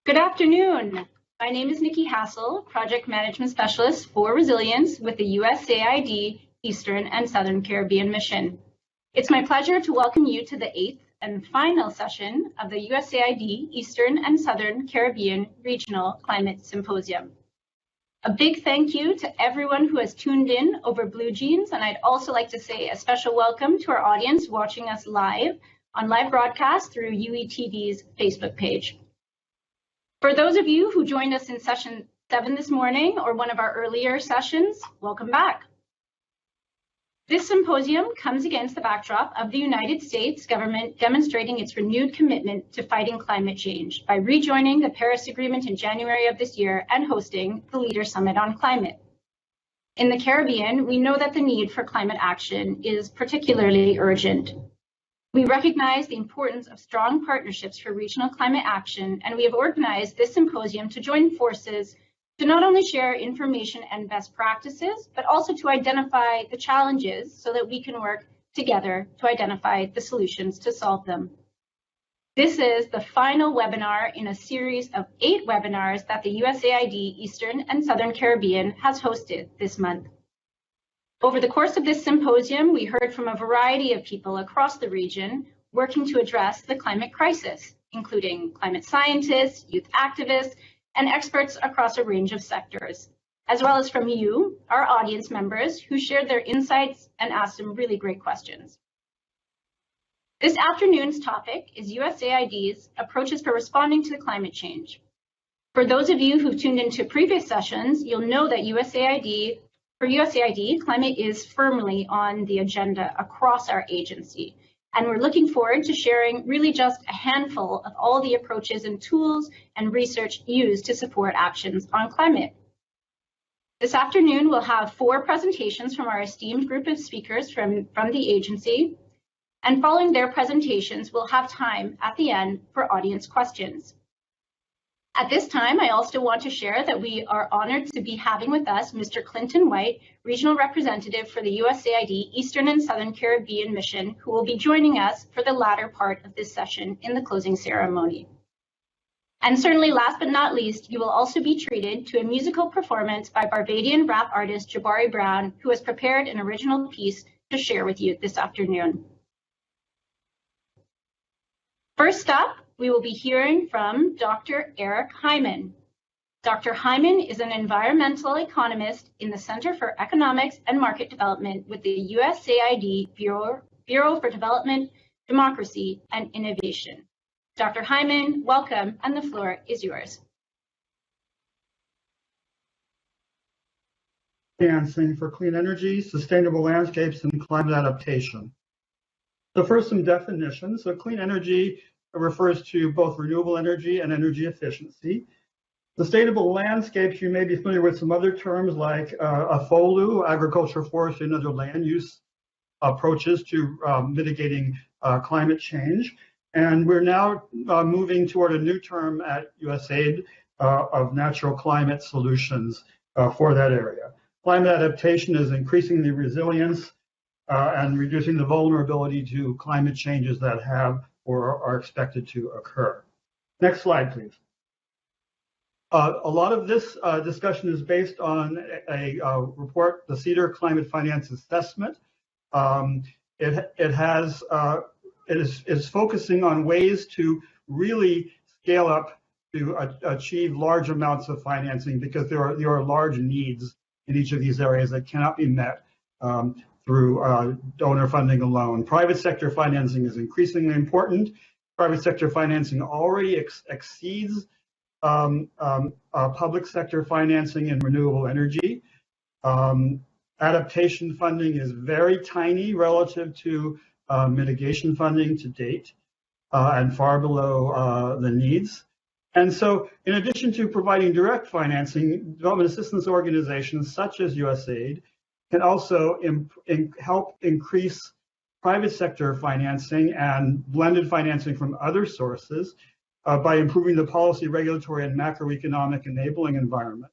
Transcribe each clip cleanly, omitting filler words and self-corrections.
Good afternoon. My name is Nikki Hassel, Project Management Specialist for Resilience with the USAID Eastern and Southern Caribbean Mission. It's my pleasure to welcome you to the 8th and final session of the USAID Eastern and Southern Caribbean Regional Climate Symposium. A big thank you to everyone who has tuned in over Blue Jeans, and I'd also like to say a special welcome to our audience watching us live on live broadcast through UETV's Facebook page. For those of you who joined us in session 7 this morning or one of our earlier sessions, welcome back. This symposium comes against the backdrop of the United States government demonstrating its renewed commitment to fighting climate change by rejoining the Paris Agreement in January of this year and hosting the Leader Summit on Climate. In the Caribbean, we know that the need for climate action is particularly urgent. We recognize the importance of strong partnerships for regional climate action, and we have organized this symposium to join forces to not only share information and best practices, but also to identify the challenges so that we can work together to identify the solutions to solve them. This is the final webinar in a series of 8 webinars that the USAID Eastern and Southern Caribbean has hosted this month. Over the course of this symposium, we heard from a variety of people across the region working to address the climate crisis, including climate scientists, youth activists, and experts across a range of sectors, as well as from you, our audience members, who shared their insights and asked some really great questions. This afternoon's topic is USAID's approaches for responding to climate change. For those of you who've tuned into previous sessions, you'll know that for USAID, climate is firmly on the agenda across our agency, and we're looking forward to sharing really just a handful of all the approaches and tools and research used to support actions on climate. This afternoon, we'll have 4 presentations from our esteemed group of speakers from the agency, and following their presentations, we'll have time at the end for audience questions. At this time, I also want to share that we are honored to be having with us Mr. Clinton White, Regional Representative for the USAID Eastern and Southern Caribbean Mission, who will be joining us for the latter part of this session in the closing ceremony. And certainly last but not least, you will also be treated to a musical performance by Barbadian rap artist Jabari Brown, who has prepared an original piece to share with you this afternoon. First up, we will be hearing from Dr. Eric Hyman. Dr. Hyman is an environmental economist in the Center for Economics and Market Development with the USAID Bureau for Development, Democracy, and Innovation. Dr. Hyman, welcome, and the floor is yours. Financing for clean energy, sustainable landscapes, and climate adaptation. So first, some definitions. So clean energy refers to both renewable energy and energy efficiency. Sustainable landscapes, you may be familiar with some other terms like AFOLU, agriculture, forestry, and other land use approaches to mitigating climate change. And we're now moving toward a new term at USAID of natural climate solutions for that area. Climate adaptation is increasing the resilience and reducing the vulnerability to climate changes that have or are expected to occur. Next slide, please. A lot of this discussion is based on a report, the Cedar Climate Finance Assessment. It is focusing on ways to really scale up to achieve large amounts of financing, because there are large needs in each of these areas that cannot be met through donor funding alone. Private sector financing is increasingly important. Private sector financing already exceeds public sector financing in renewable energy. Adaptation funding is very tiny relative to mitigation funding to date, and far below the needs. And so, in addition to providing direct financing, development assistance organizations such as USAID can also help increase private sector financing and blended financing from other sources by improving the policy, regulatory, and macroeconomic enabling environment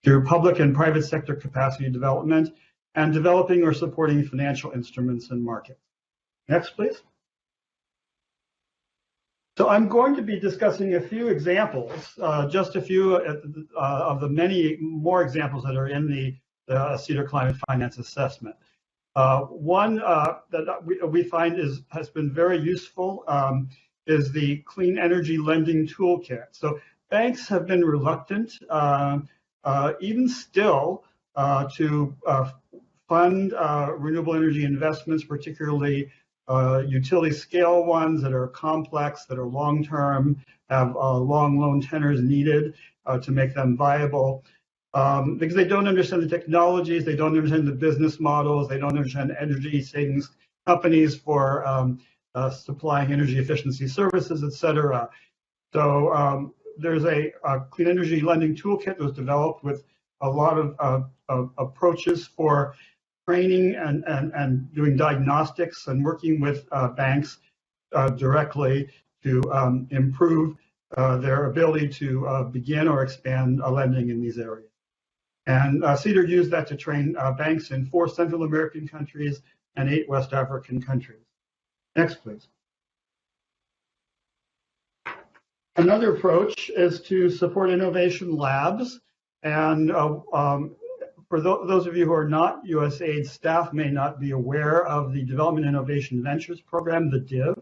through public and private sector capacity development and developing or supporting financial instruments and markets. Next, please. So I'm going to be discussing a few examples, just a few of the many more examples that are in the Cedar Climate Finance Assessment. One that we find has been very useful is the Clean Energy Lending Toolkit. So banks have been reluctant, even still, to fund renewable energy investments, particularly utility scale ones that are complex, that are long-term, have long loan tenors needed to make them viable. Because they don't understand the technologies, they don't understand the business models, they don't understand energy savings companies for supplying energy efficiency services, et cetera. So there's a Clean Energy Lending Toolkit that was developed with a lot of approaches for training and doing diagnostics and working with banks directly to improve their ability to begin or expand lending in these areas. And Cedar used that to train banks in 4 Central American countries and 8 West African countries. Next, please. Another approach is to support innovation labs. And for those of you who are not USAID staff may not be aware of the Development Innovation Ventures Program, the DIV,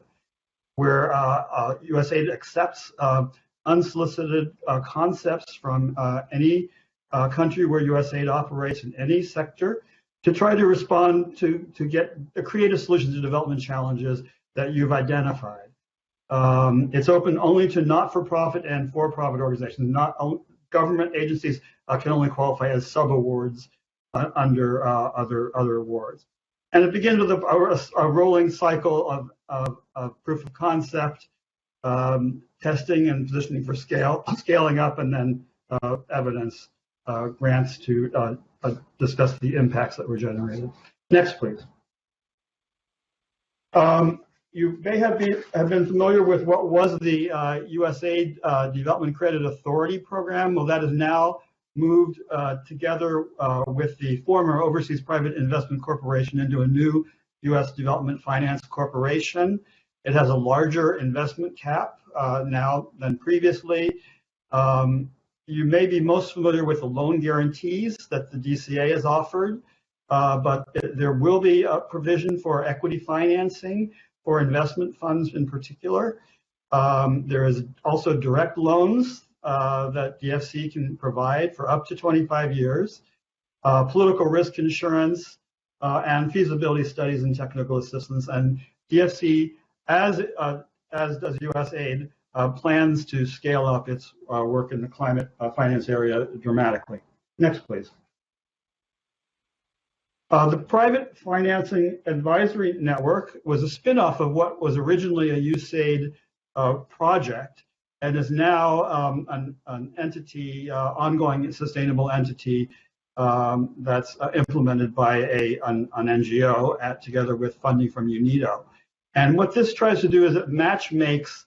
where USAID accepts unsolicited concepts from any country where USAID operates in any sector to try to respond to get creative solutions to development challenges that you've identified. It's open only to not-for-profit and for-profit organizations. Government agencies can only qualify as sub-awards under other awards. And it begins with a rolling cycle of proof of concept, testing and positioning for scaling up, and then evidence grants to discuss the impacts that were generated. Next, please. You may have been familiar with what was the USAID Development Credit Authority program. Well, that is now moved together with the former Overseas Private Investment Corporation into a new U.S. Development Finance Corporation. It has a larger investment cap now than previously. You may be most familiar with the loan guarantees that the DCA has offered, but there will be a provision for equity financing for investment funds in particular. There is also direct loans that DFC can provide for up to 25 years, political risk insurance, and feasibility studies and technical assistance. And DFC, as does USAID, plans to scale up its work in the climate finance area dramatically. Next, please. The Private Financing Advisory Network was a spin-off of what was originally a USAID project and is now an entity, ongoing sustainable entity that's implemented by an NGO together with funding from UNIDO. And what this tries to do is it match makes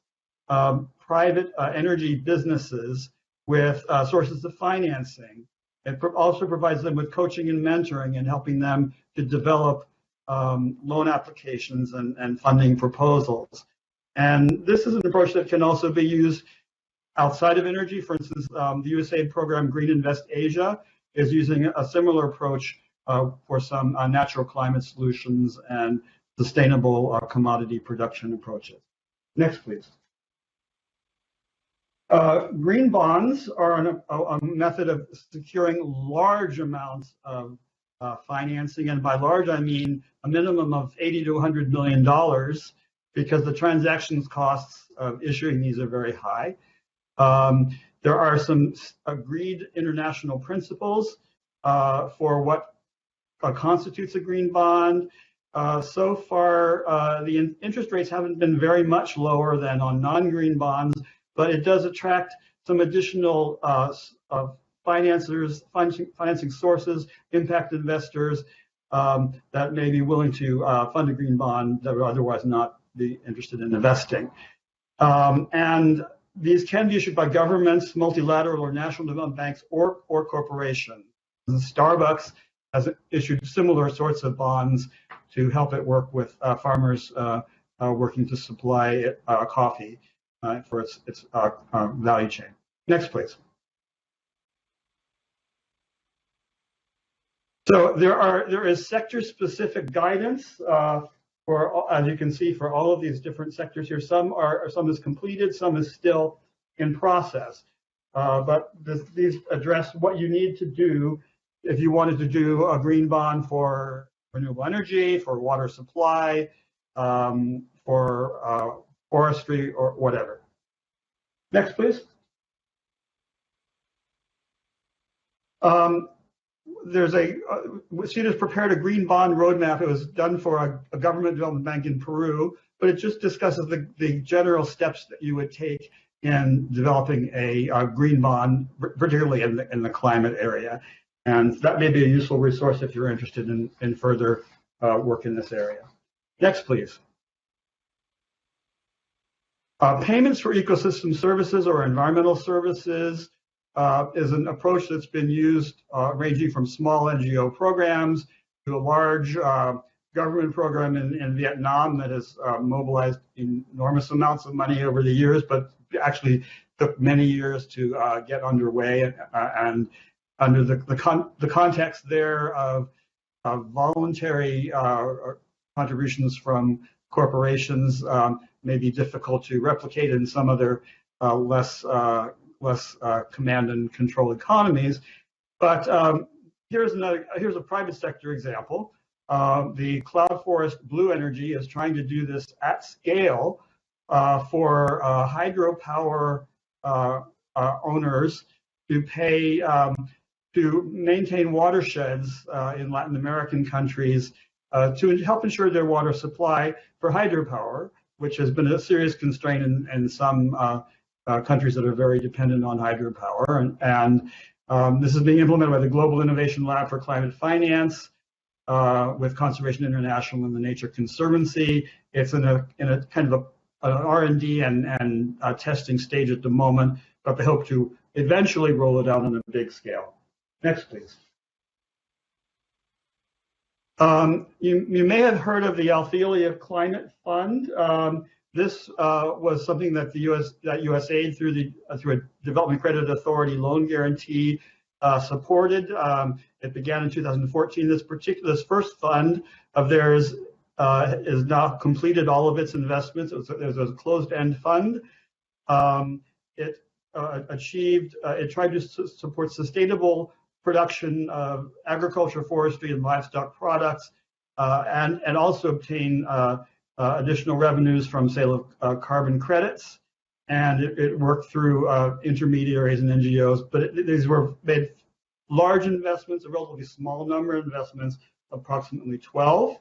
private energy businesses with sources of financing. It also provides them with coaching and mentoring and helping them to develop loan applications and funding proposals. And this is an approach that can also be used outside of energy. For instance, the USAID program Green Invest Asia is using a similar approach for some natural climate solutions and sustainable commodity production approaches. Next, please. Green bonds are a method of securing large amounts of financing, and by large I mean a minimum of $80 to $100 million, because the transactions costs of issuing these are very high. There are some agreed international principles for what constitutes a green bond. So far, the interest rates haven't been very much lower than on non-green bonds, but it does attract some additional financing sources, impact investors that may be willing to fund a green bond that would otherwise not be interested in investing. And these can be issued by governments, multilateral or national development banks, or corporations. Starbucks has issued similar sorts of bonds to help it work with farmers working to supply coffee. for its value chain. Next, please. So there is sector-specific guidance for, as you can see, for all of these different sectors here. Some is completed, some is still in process. But these address what you need to do if you wanted to do a green bond for renewable energy, for water supply, for forestry, or whatever. Next, please. Cedar's prepared a green bond roadmap. It was done for a government development bank in Peru, but it just discusses the general steps that you would take in developing a green bond, particularly in the climate area. And that may be a useful resource if you're interested in further work in this area. Next, please. Payments for ecosystem services or environmental services is an approach that's been used ranging from small NGO programs to a large government program in Vietnam that has mobilized enormous amounts of money over the years, but actually took many years to get underway. And under the context there of voluntary contributions from corporations may be difficult to replicate in some other less command and control economies. But here's a private sector example. The Cloud Forest Blue Energy is trying to do this at scale for hydropower owners to pay to maintain watersheds in Latin American countries to help ensure their water supply for hydropower, which has been a serious constraint in some countries that are very dependent on hydropower. And this is being implemented by the Global Innovation Lab for Climate Finance with Conservation International and the Nature Conservancy. It's in a kind of an R&D and testing stage at the moment, but they hope to eventually roll it out on a big scale. Next, please. You may have heard of the Altheia Climate Fund. This was something that USAID through a Development Credit Authority loan guarantee supported. It began in 2014. This first fund of theirs is now completed all of its investments. It was a closed-end fund. It tried to support sustainable production of agriculture, forestry, and livestock products, and also obtain additional revenues from sale of carbon credits. And it worked through intermediaries and NGOs, but these were made large investments, a relatively small number of investments, approximately 12.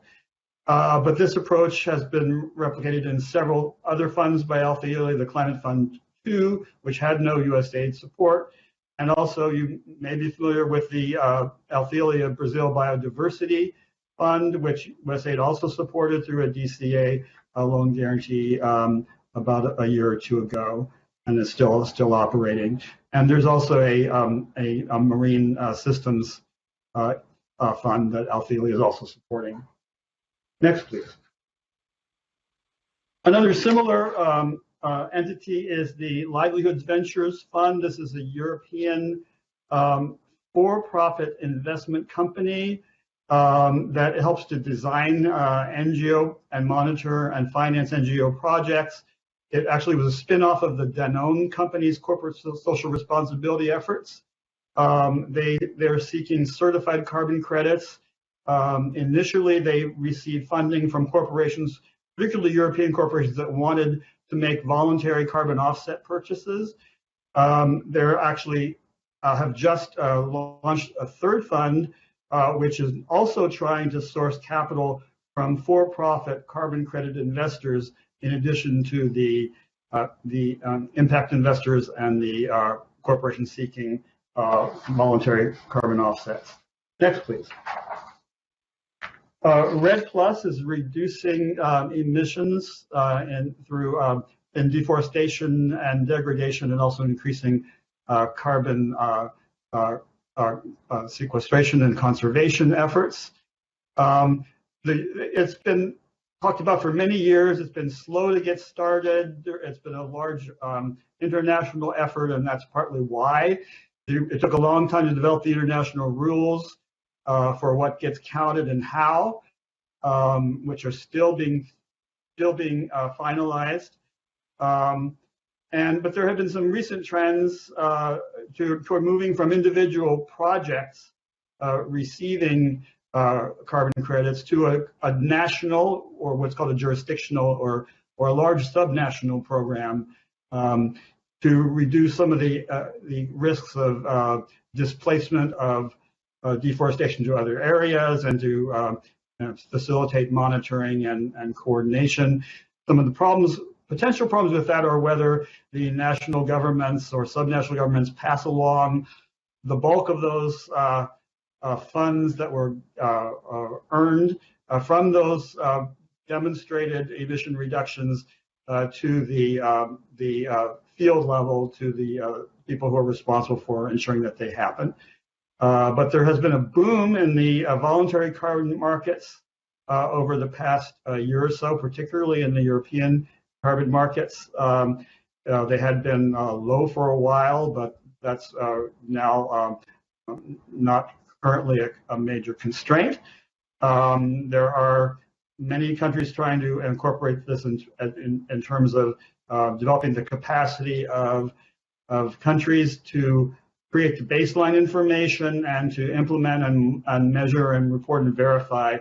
But this approach has been replicated in several other funds by Altheia, the Climate Fund 2, which had no USAID support. And also, you may be familiar with the Altheia Brazil Biodiversity Fund, which USAID also supported through a DCA loan guarantee about a year or two ago, and is still operating. And there's also a marine systems fund that Altheia is also supporting. Next, please. Another similar entity is the Livelihoods Ventures Fund. This is a European for-profit investment company that helps to design NGO and monitor and finance NGO projects. It actually was a spin-off of the Danone company's corporate social responsibility efforts. They're seeking certified carbon credits. Initially, they received funding from corporations, particularly European corporations that wanted to make voluntary carbon offset purchases. They're actually have just launched a third fund, which is also trying to source capital from for-profit carbon credit investors, in addition to the impact investors and the corporations seeking voluntary carbon offsets. Next, please. RED Plus is reducing emissions through deforestation and degradation, and also increasing carbon sequestration and conservation efforts. It's been talked about for many years. It's been slow to get started. It's been a large international effort, and that's partly why. It took a long time to develop the international rules for what gets counted and how, which are still being finalized. But there have been some recent trends toward moving from individual projects receiving carbon credits to a national, or what's called a jurisdictional, or a large subnational program to reduce some of the risks of displacement of deforestation to other areas, and to facilitate monitoring and coordination. Some of the potential problems with that are whether the national governments or subnational governments pass along the bulk of those funds that were earned from those demonstrated emission reductions to the field level, to the people who are responsible for ensuring that they happen. But there has been a boom in the voluntary carbon markets over the past year or so, particularly in the European carbon markets. They had been low for a while, but that's now not currently a major constraint. There are many countries trying to incorporate this in terms of developing the capacity of countries to create the baseline information and to implement and measure and report and verify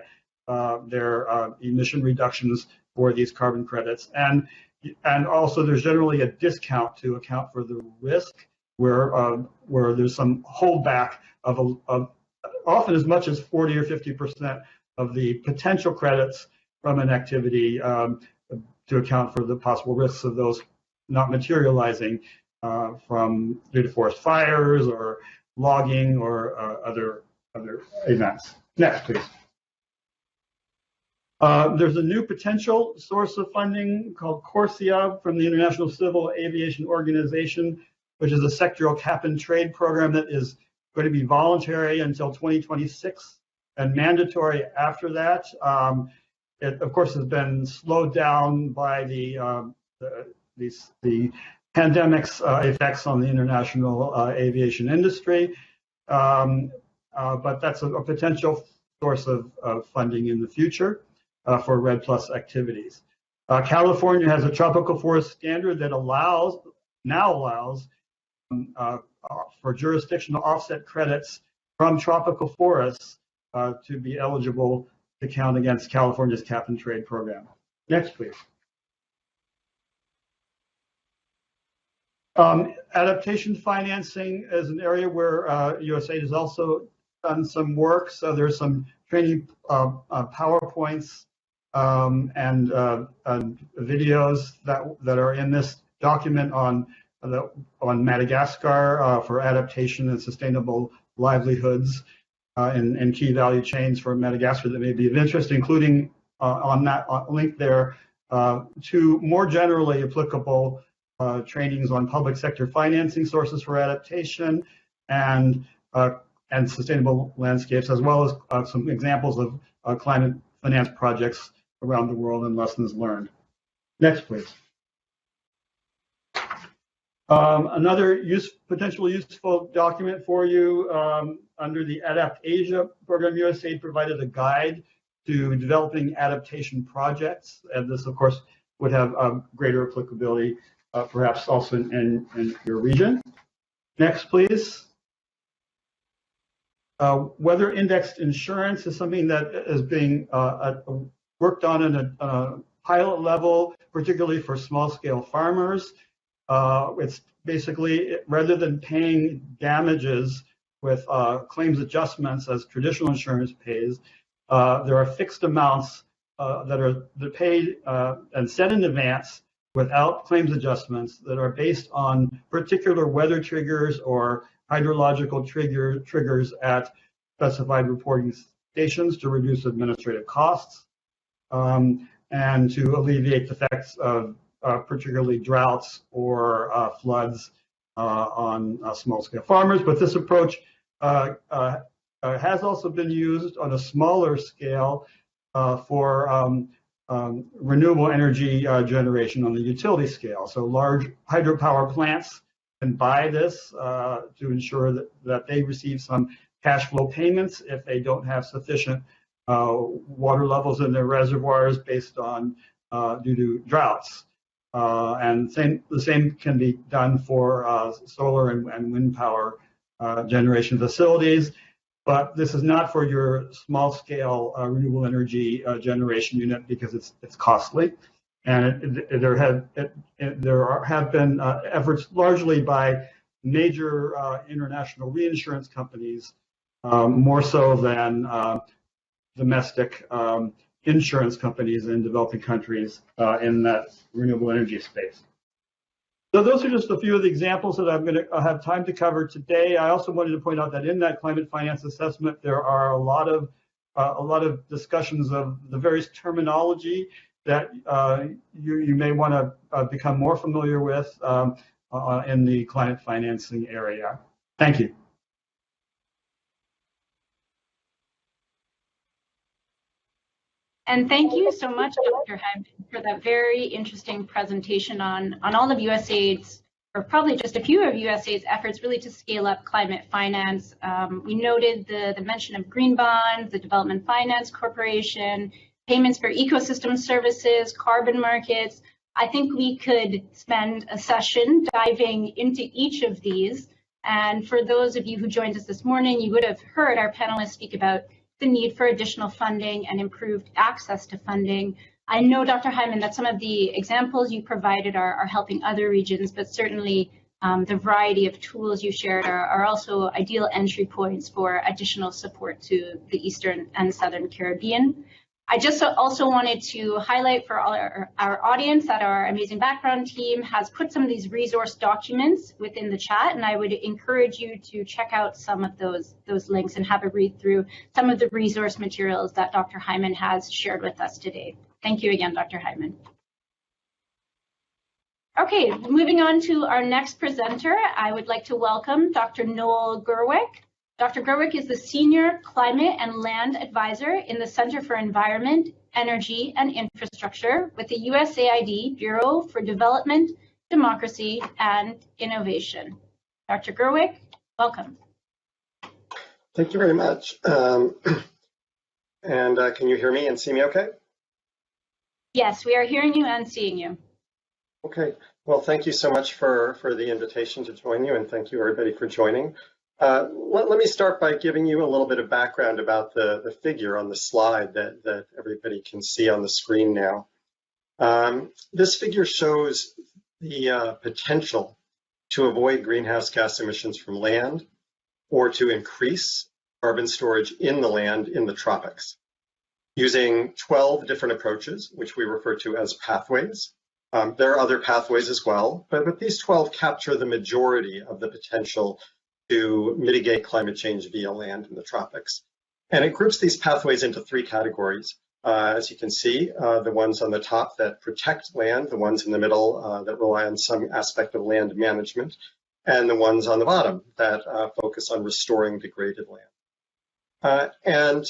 their emission reductions for these carbon credits. And also there's generally a discount to account for the risk, where there's some holdback of often as much as 40 or 50% of the potential credits from an activity to account for the possible risks of those not materializing due to forest fires or logging or other events. Next, please. There's a new potential source of funding called CORSIA from the International Civil Aviation Organization, which is a sectoral cap and trade program that is going to be voluntary until 2026 and mandatory after that. It, of course, has been slowed down by the pandemic's effects on the international aviation industry, but that's a potential source of funding in the future for RED Plus activities. California has a tropical forest standard that now allows for jurisdictional offset credits from tropical forests to be eligible to count against California's cap and trade program. Next, please. Adaptation financing is an area where USAID has also done some work. So there's some training PowerPoints and videos that are in this document on Madagascar for adaptation and sustainable livelihoods and key value chains for Madagascar that may be of interest, including on that link there to more generally applicable trainings on public sector financing sources for adaptation and sustainable landscapes, as well as some examples of climate finance projects around the world and lessons learned. Next, please. Another potentially useful document for you under the Adaptasia program, USAID provided a guide to developing adaptation projects, and this, of course, would have greater applicability, perhaps also in your region. Next, please. Weather indexed insurance is something that is being worked on at a pilot level, particularly for small scale farmers. It's basically, rather than paying damages with claims adjustments as traditional insurance pays, there are fixed amounts that are paid and set in advance without claims adjustments that are based on particular weather triggers or hydrological triggers at specified reporting stations to reduce administrative costs and to alleviate the effects of particularly droughts or floods on small-scale farmers. But this approach has also been used on a smaller scale for renewable energy generation on the utility scale. So large hydropower plants can buy this to ensure that they receive some cash flow payments if they don't have sufficient water levels in their reservoirs based on due to droughts. And the same can be done for solar and wind power generation facilities. But this is not for your small-scale renewable energy generation unit because it's costly, and there have been efforts largely by major international reinsurance companies, more so than domestic insurance companies in developing countries in that renewable energy space. So those are just a few of the examples that I'm going to have time to cover today. I also wanted to point out that in that climate finance assessment, there are a lot of discussions of the various terminology that you may want to become more familiar with in the climate financing area. Thank you. And thank you so much, Dr. Hyman, for that very interesting presentation on all of USAID's, or probably just a few of USAID's efforts really to scale up climate finance. We noted the mention of green bonds, the Development Finance Corporation, payments for ecosystem services, carbon markets. I think we could spend a session diving into each of these. And for those of you who joined us this morning, you would have heard our panelists speak about the need for additional funding and improved access to funding. I know, Dr. Hyman, that some of the examples you provided are helping other regions, but certainly the variety of tools you shared are also ideal entry points for additional support to the Eastern and Southern Caribbean. I just also wanted to highlight for all our audience that our amazing background team has put some of these resource documents within the chat, and I would encourage you to check out some of those links and have a read through some of the resource materials that Dr. Hyman has shared with us today. Thank you again, Dr. Hyman. Okay, moving on to our next presenter, I would like to welcome Dr. Noel Gerwig. Dr. Gerwig is the Senior Climate and Land Advisor in the Center for Environment, Energy, and Infrastructure with the USAID Bureau for Development, Democracy, and Innovation. Dr. Gerwig, welcome. Thank you very much. Can you hear me and see me okay? Yes, we are hearing you and seeing you. Okay, well, thank you so much for the invitation to join you, and thank you everybody for joining. Let me start by giving you a little bit of background about the figure on the slide that everybody can see on the screen now. This figure shows the potential to avoid greenhouse gas emissions from land or to increase carbon storage in the land in the tropics using 12 different approaches, which we refer to as pathways. There are other pathways as well, but these 12 capture the majority of the potential to mitigate climate change via land in the tropics. And it groups these pathways into 3 categories. As you can see, the ones on the top that protect land, the ones in the middle that rely on some aspect of land management, and the ones on the bottom that focus on restoring degraded land.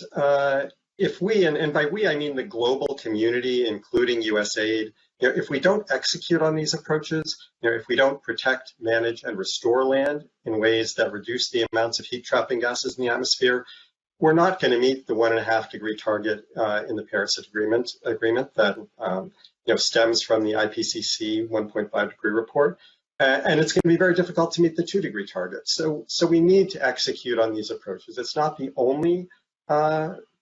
If we, and by we I mean the global community, including USAID, if we don't execute on these approaches, if we don't protect, manage, and restore land in ways that reduce the amounts of heat-trapping gases in the atmosphere, we're not going to meet the 1.5-degree target in the Paris Agreement that stems from the IPCC 1.5-degree report. And it's going to be very difficult to meet the 2-degree target. So we need to execute on these approaches. It's not the only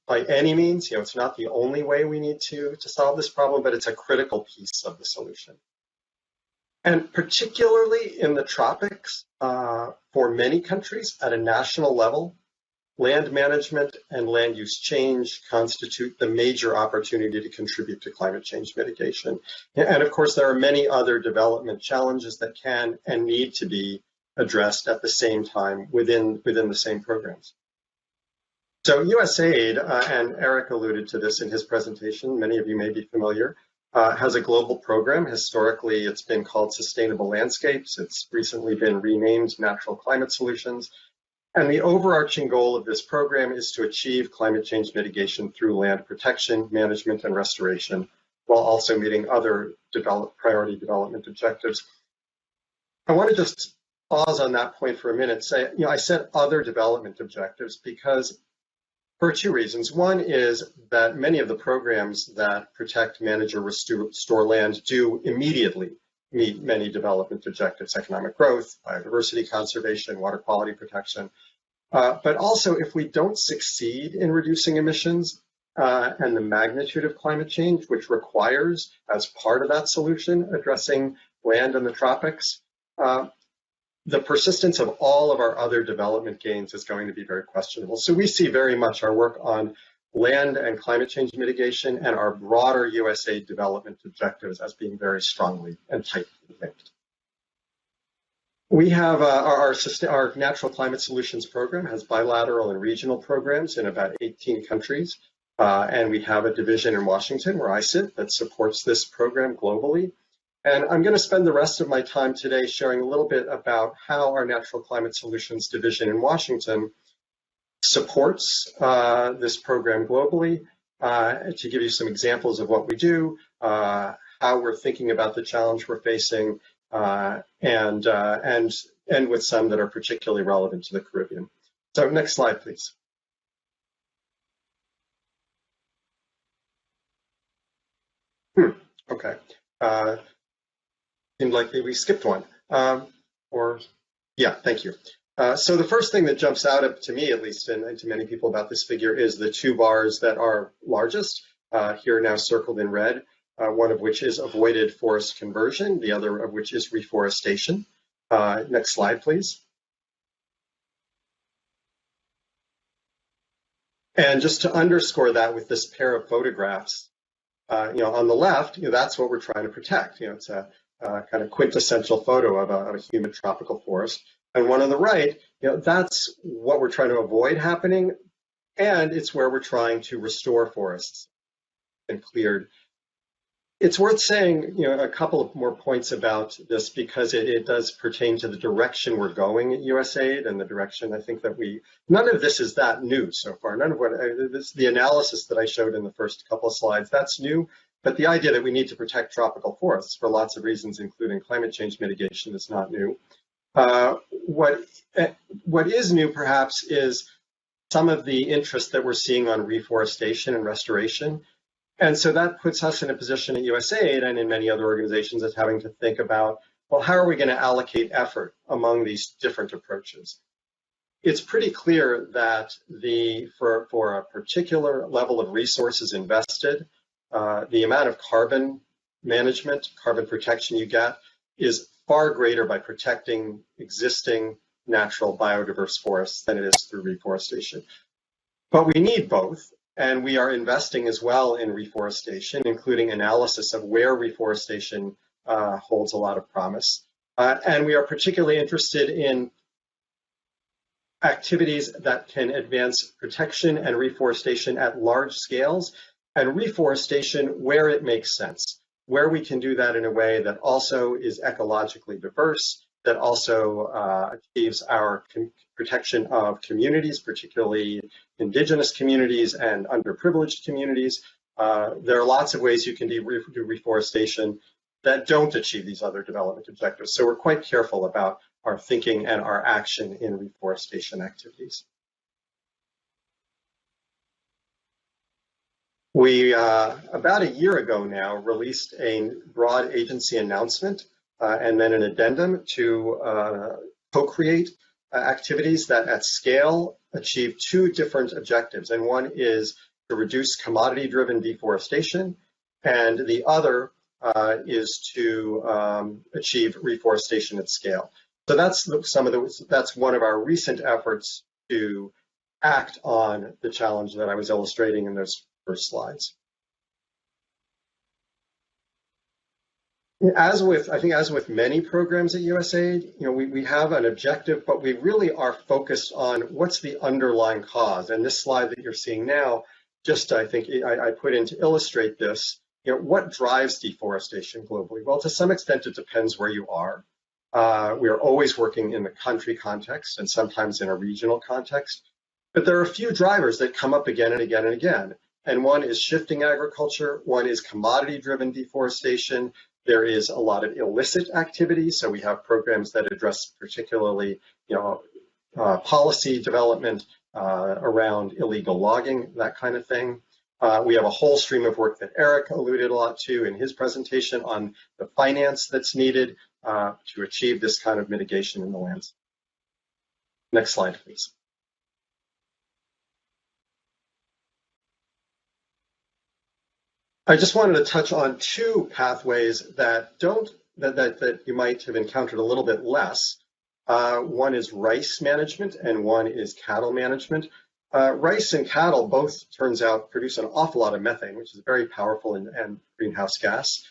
by any means, it's not the only way we need to solve this problem, but it's a critical piece of the solution. And particularly in the tropics, for many countries at a national level, land management and land use change constitute the major opportunity to contribute to climate change mitigation. And of course, there are many other development challenges that can and need to be addressed at the same time within the same programs. So USAID, and Eric alluded to this in his presentation, many of you may be familiar, has a global program. Historically, it's been called Sustainable Landscapes. It's recently been renamed Natural Climate Solutions. And the overarching goal of this program is to achieve climate change mitigation through land protection, management, and restoration while also meeting other priority development objectives. I want to just pause on that point for a minute. Say, I said other development objectives because for two reasons. One is that many of the programs that protect, manage, or restore land do immediately meet many development objectives: economic growth, biodiversity conservation, water quality protection. But also, if we don't succeed in reducing emissions and the magnitude of climate change, which requires, as part of that solution, addressing land in the tropics, the persistence of all of our other development gains is going to be very questionable. So we see very much our work on land and climate change mitigation and our broader USAID development objectives as being very strongly and tightly linked. We have our Natural Climate Solutions Program has bilateral and regional programs in about 18 countries. And we have a division in Washington, where I sit, that supports this program globally. And I'm going to spend the rest of my time today sharing a little bit about how our Natural Climate Solutions Division in Washington supports this program globally, to give you some examples of what we do, how we're thinking about the challenge we're facing, and with some that are particularly relevant to the Caribbean. So next slide, please. Okay. Seemed like we skipped one. Yeah, thank you. So the first thing that jumps out to me, at least, and to many people about this figure, is the two bars that are largest, here now circled in red, one of which is avoided forest conversion, the other of which is reforestation. Next slide, please. And just to underscore that with this pair of photographs, on the left, that's what we're trying to protect. It's a kind of quintessential photo of a humid tropical forest. And one on the right, that's what we're trying to avoid happening, and it's where we're trying to restore forests and cleared. It's worth saying, a couple of more points about this, because it does pertain to the direction we're going at USAID and the direction I think that none of this is that new so far. None of the analysis that I showed in the first couple of slides, that's new. But the idea that we need to protect tropical forests for lots of reasons, including climate change mitigation, is not new. What is new, perhaps, is some of the interest that we're seeing on reforestation and restoration. And so that puts us in a position at USAID and in many other organizations as having to think about, well, how are we going to allocate effort among these different approaches? It's pretty clear that for a particular level of resources invested, the amount of carbon management, carbon protection you get is far greater by protecting existing natural biodiverse forests than it is through reforestation. But we need both, and we are investing as well in reforestation, including analysis of where reforestation holds a lot of promise. And we are particularly interested in activities that can advance protection and reforestation at large scales, and reforestation where it makes sense, where we can do that in a way that also is ecologically diverse, that also achieves our protection of communities, particularly indigenous communities and underprivileged communities. There are lots of ways you can do reforestation that don't achieve these other development objectives. So we're quite careful about our thinking and our action in reforestation activities. We, about a year ago now, released a broad agency announcement and then an addendum to co-create activities that at scale achieve two different objectives. And one is to reduce commodity-driven deforestation, and the other is to achieve reforestation at scale. So that's that's one of our recent efforts to act on the challenge that I was illustrating in those first slides. As with many programs at USAID, we have an objective, but we really are focused on what's the underlying cause. And this slide that you're seeing now, just I think I put in to illustrate this. What drives deforestation globally? Well, to some extent, it depends where you are. We are always working in the country context and sometimes in a regional context. But there are a few drivers that come up again and again and again. and one is shifting agriculture, one is commodity-driven deforestation. There is a lot of illicit activity, so we have programs that address particularly, policy development around illegal logging, that kind of thing. We have a whole stream of work that Eric alluded a lot to in his presentation on the finance that's needed to achieve this kind of mitigation in the landscape. Next slide, please. I just wanted to touch on two pathways that you might have encountered a little bit less. One is rice management and one is cattle management. Rice and cattle both, turns out, produce an awful lot of methane, which is very powerful and greenhouse gas.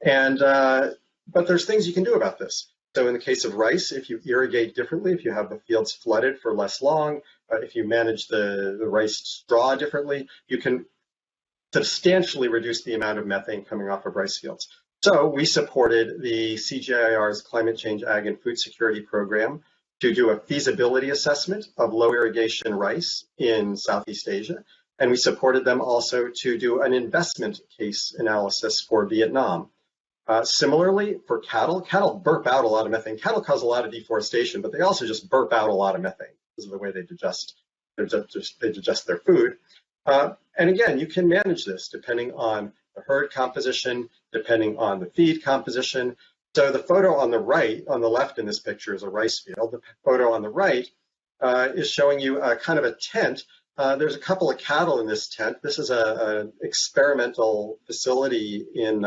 But there's things you can do about this. So in the case of rice, if you irrigate differently, if you have the fields flooded for less long, if you manage the rice straw differently, you can substantially reduce the amount of methane coming off of rice fields. So we supported the CGIAR's Climate Change, Ag, and Food Security Program to do a feasibility assessment of low irrigation rice in Southeast Asia. And we supported them also to do an investment case analysis for Vietnam. Similarly, for cattle burp out a lot of methane. Cattle cause a lot of deforestation, but they also just burp out a lot of methane because of the way they digest their food. And again, you can manage this depending on the herd composition, depending on the feed composition. So the photo on the right, on the left in this picture is a rice field. The photo on the right is showing you a kind of a tent. There's a couple of cattle in this tent. This is an experimental facility in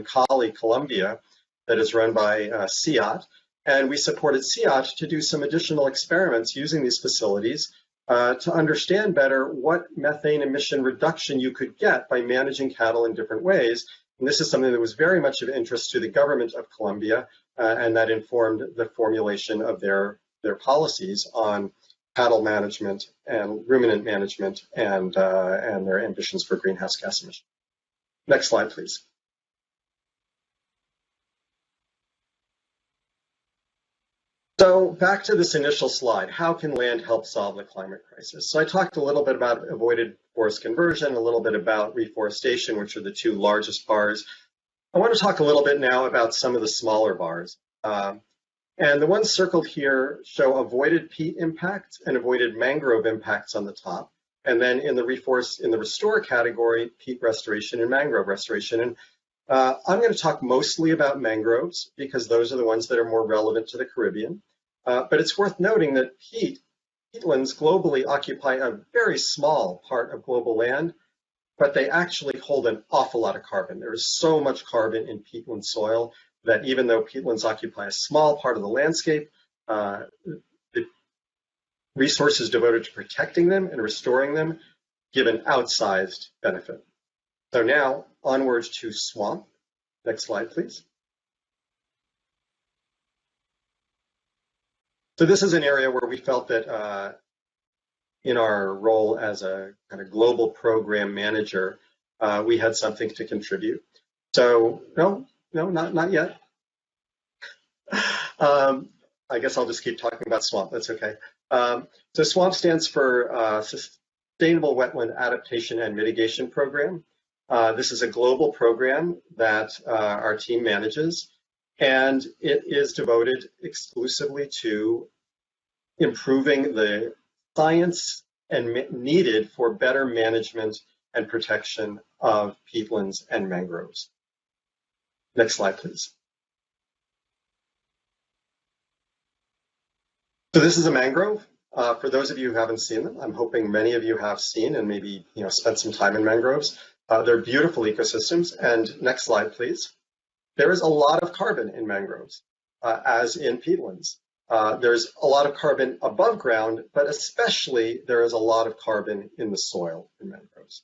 Cali, Colombia, that is run by CIAT. And we supported CIAT to do some additional experiments using these facilities to understand better what methane emission reduction you could get by managing cattle in different ways. And this is something that was very much of interest to the government of Colombia, and that informed the formulation of their policies on cattle management and ruminant management and their ambitions for greenhouse gas emissions. Next slide, please. So back to this initial slide, how can land help solve the climate crisis? So I talked a little bit about avoided forest conversion, a little bit about reforestation, which are the two largest bars. I want to talk a little bit now about some of the smaller bars. And the ones circled here show avoided peat impacts and avoided mangrove impacts on the top. And then in the restore category, peat restoration and mangrove restoration. And I'm going to talk mostly about mangroves because those are the ones that are more relevant to the Caribbean. But it's worth noting that peatlands globally occupy a very small part of global land, but they actually hold an awful lot of carbon. There is so much carbon in peatland soil that even though peatlands occupy a small part of the landscape, the resources devoted to protecting them and restoring them give an outsized benefit. So now onwards to swamp. Next slide, please. So this is an area where we felt that in our role as a kind of global program manager, we had something to contribute. So no, not yet. I guess I'll just keep talking about swamp, that's okay. So SWAMP stands for Sustainable Wetland Adaptation and Mitigation Program. This is a global program that our team manages, and it is devoted exclusively to improving the science and needed for better management and protection of peatlands and mangroves. Next slide, please. So this is a mangrove. For those of you who haven't seen them, I'm hoping many of you have seen and maybe spent some time in mangroves. They're beautiful ecosystems. And next slide, please. There is a lot of carbon in mangroves, as in peatlands. There's a lot of carbon above ground, but especially there is a lot of carbon in the soil in mangroves.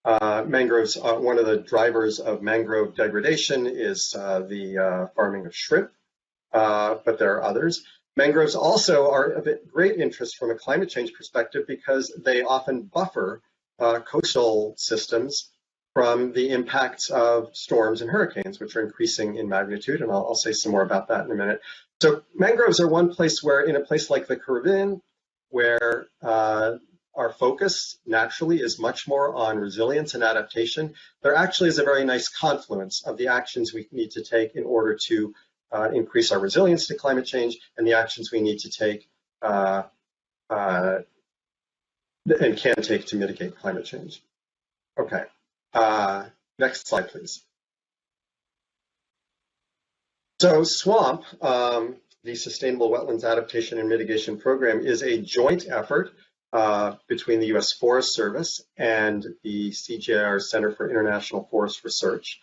Mangroves, one of the drivers of mangrove degradation is the farming of shrimp, but there are others. Mangroves also are of great interest from a climate change perspective because they often buffer coastal systems from the impacts of storms and hurricanes, which are increasing in magnitude, and I'll say some more about that in a minute. So mangroves are one place where, in a place like the Caribbean, where our focus naturally is much more on resilience and adaptation, there actually is a very nice confluence of the actions we need to take in order to increase our resilience to climate change and the actions we need to take and can take to mitigate climate change. Okay, next slide, please. So SWAMP, the Sustainable Wetlands Adaptation and Mitigation Program, is a joint effort between the U.S. Forest Service and the CGIAR Center for International Forest Research.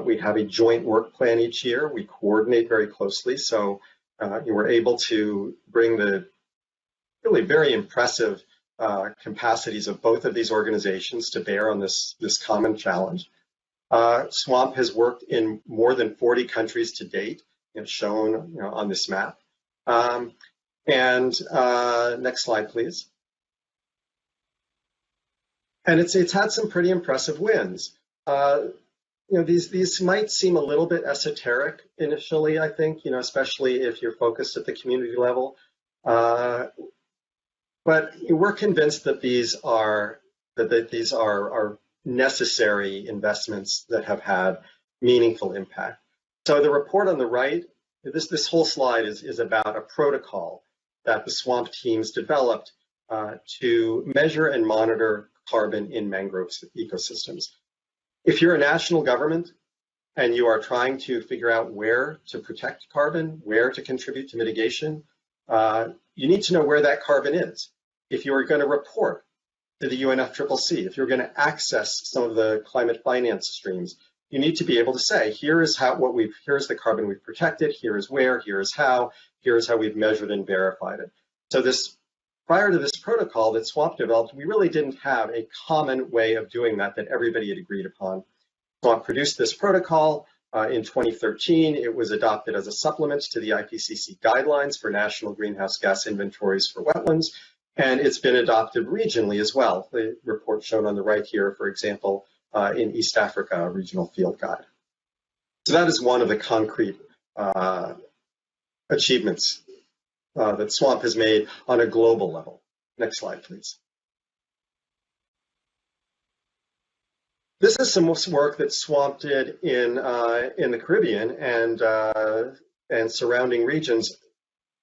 We have a joint work plan each year. We coordinate very closely, so we're able to bring the really very impressive capacities of both of these organizations to bear on this common challenge. SWAMP has worked in more than 40 countries to date, shown on this map. Next slide, please. And it's had some pretty impressive wins. These might seem a little bit esoteric initially, I think, especially if you're focused at the community level. But we're convinced that these are necessary investments that have had meaningful impact. So the report on the right, this whole slide is about a protocol that the SWAMP teams developed to measure and monitor carbon in mangrove ecosystems. If you're a national government and you are trying to figure out where to protect carbon, where to contribute to mitigation, you need to know where that carbon is. If you are going to report to the UNFCCC, if you're going to access some of the climate finance streams, you need to be able to say, here's the carbon we've protected, here is where, here is how we've measured and verified it. So prior to this protocol that SWAMP developed, we really didn't have a common way of doing that everybody had agreed upon. SWAMP produced this protocol in 2013. It was adopted as a supplement to the IPCC guidelines for national greenhouse gas inventories for wetlands, and it's been adopted regionally as well. The report shown on the right here, for example, in East Africa, a regional field guide. So that is one of the concrete achievements that SWAMP has made on a global level. Next slide, please. This is some work that SWAMP did in the Caribbean and surrounding regions.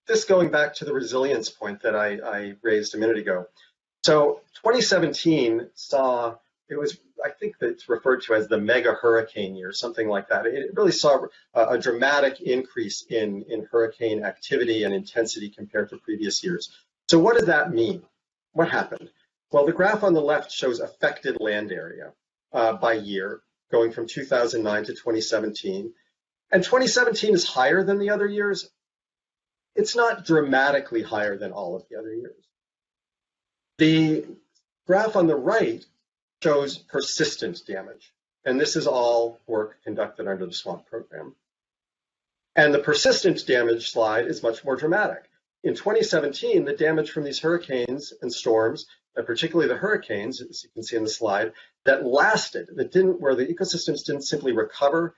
This going back to the resilience point that I raised a minute ago. So 2017 saw, I think it's referred to as the mega hurricane year, something like that. It really saw a dramatic increase in hurricane activity and intensity compared to previous years. So what does that mean? What happened? Well, the graph on the left shows affected land area by year, going from 2009 to 2017. And 2017 is higher than the other years. It's not dramatically higher than all of the other years. The graph on the right shows persistent damage. And this is all work conducted under the SWAMP program. And the persistent damage slide is much more dramatic. In 2017, the damage from these hurricanes and storms, and particularly the hurricanes, as you can see in the slide, that lasted, where the ecosystems didn't simply recover,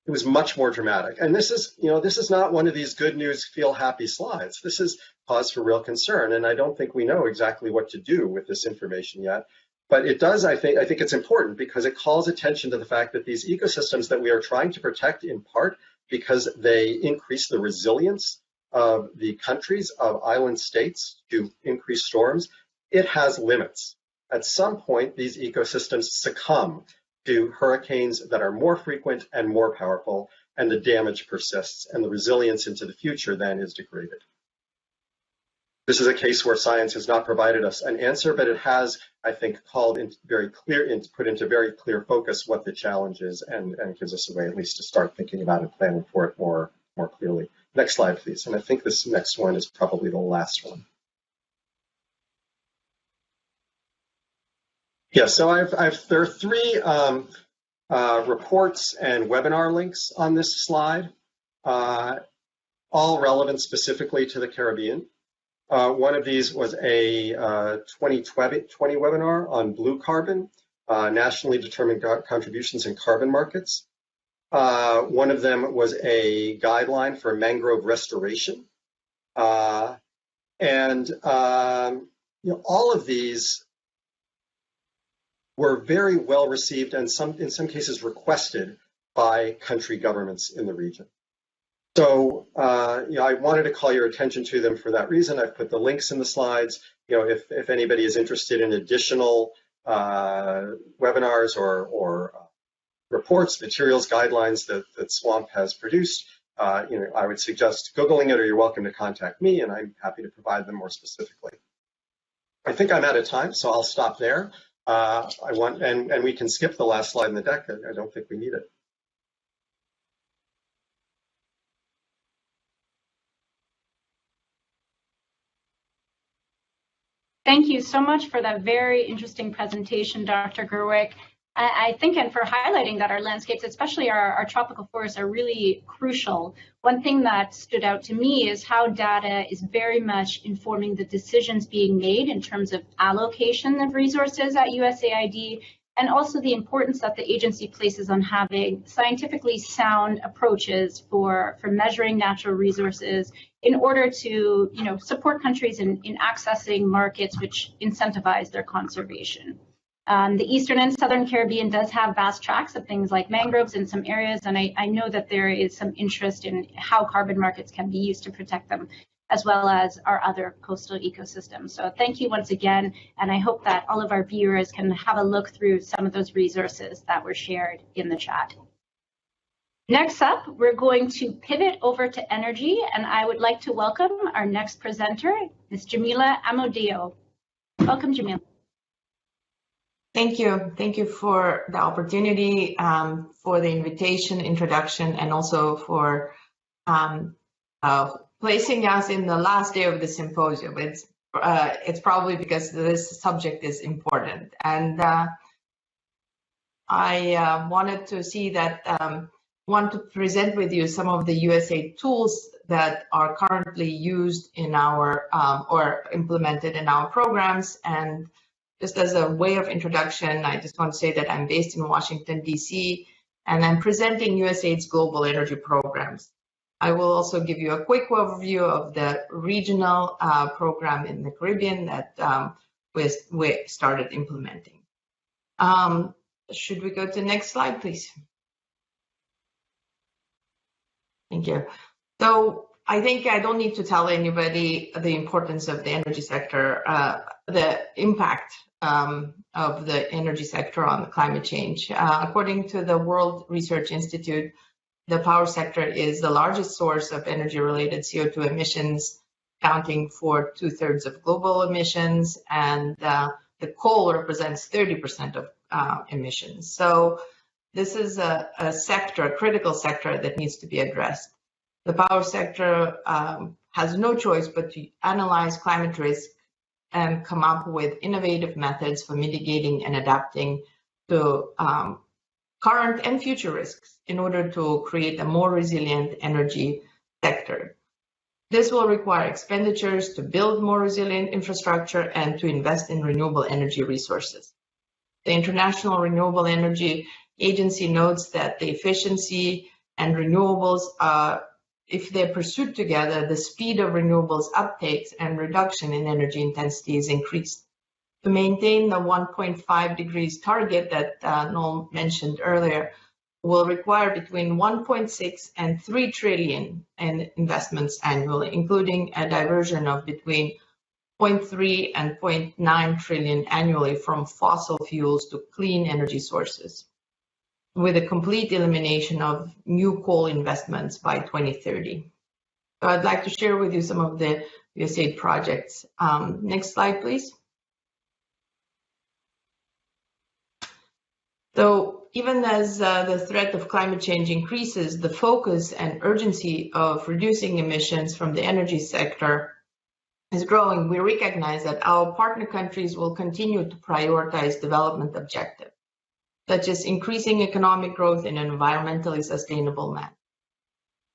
it was much more dramatic. And this is not one of these good news, feel happy slides. This is cause for real concern. And I don't think we know exactly what to do with this information yet. But it does, I think it's important because it calls attention to the fact that these ecosystems that we are trying to protect in part because they increase the resilience of the countries, of island states to increase storms, it has limits. At some point, these ecosystems succumb to hurricanes that are more frequent and more powerful, and the damage persists, and the resilience into the future then is degraded. This is a case where science has not provided us an answer, but it has, I think, put into very clear focus what the challenge is, and gives us a way at least to start thinking about and planning for it more clearly. Next slide, please. And I think this next one is probably the last one. Yeah, so there are three reports and webinar links on this slide, all relevant specifically to the Caribbean. One of these was a 2020 webinar on blue carbon, nationally determined contributions in carbon markets. One of them was a guideline for mangrove restoration. all of these were very well received and in some cases requested by country governments in the region. So, I wanted to call your attention to them for that reason. I've put the links in the slides. If anybody is interested in additional webinars or reports, materials, guidelines that SWAMP has produced, I would suggest Googling it, or you're welcome to contact me, and I'm happy to provide them more specifically. I think I'm out of time, so I'll stop there. And we can skip the last slide in the deck. I don't think we need it. Thank you so much for that very interesting presentation, Dr. Gerwig. I think, and for highlighting that our landscapes, especially our tropical forests, are really crucial. One thing that stood out to me is how data is very much informing the decisions being made in terms of allocation of resources at USAID, and also the importance that the agency places on having scientifically sound approaches for measuring natural resources in order to support countries in accessing markets which incentivize their conservation. The Eastern and Southern Caribbean does have vast tracts of things like mangroves in some areas, and I know that there is some interest in how carbon markets can be used to protect them, as well as our other coastal ecosystems. So thank you once again, and I hope that all of our viewers can have a look through some of those resources that were shared in the chat. Next up, we're going to pivot over to energy, and I would like to welcome our next presenter, Ms. Jamila Amodio. Welcome, Jamila. Thank you. Thank you for the opportunity, for the invitation, introduction, and also for placing us in the last day of the symposium. It's probably because this subject is important. And I wanted to see that, want to present with you some of the USAID tools that are currently used in our, or implemented in our programs. And just as a way of introduction, I just want to say that I'm based in Washington, D.C., and I'm presenting USAID's global energy programs. I will also give you a quick overview of the regional program in the Caribbean that we started implementing. Should we go to the next slide, please? Thank you. So I think I don't need to tell anybody the importance of the energy sector, the impact of the energy sector on the climate change. According to the World Research Institute, the power sector is the largest source of energy-related CO2 emissions, accounting for 2/3 of global emissions, and the coal represents 30% of emissions. So this is a sector, a critical sector that needs to be addressed. The power sector has no choice but to analyze climate risk and come up with innovative methods for mitigating and adapting to current and future risks in order to create a more resilient energy sector. This will require expenditures to build more resilient infrastructure and to invest in renewable energy resources. The International Renewable Energy Agency notes that the efficiency and renewables, if they're pursued together, the speed of renewables uptakes and reduction in energy intensity is increased. To maintain the 1.5 degrees target that Noel mentioned earlier, will require between 1.6 and 3 trillion in investments annually, including a diversion of between 0.3 and 0.9 trillion annually from fossil fuels to clean energy sources, with a complete elimination of new coal investments by 2030. So I'd like to share with you some of the USAID projects. Next slide, please. So even as the threat of climate change increases, the focus and urgency of reducing emissions from the energy sector is growing. We recognize that our partner countries will continue to prioritize development objectives, such as increasing economic growth in an environmentally sustainable manner.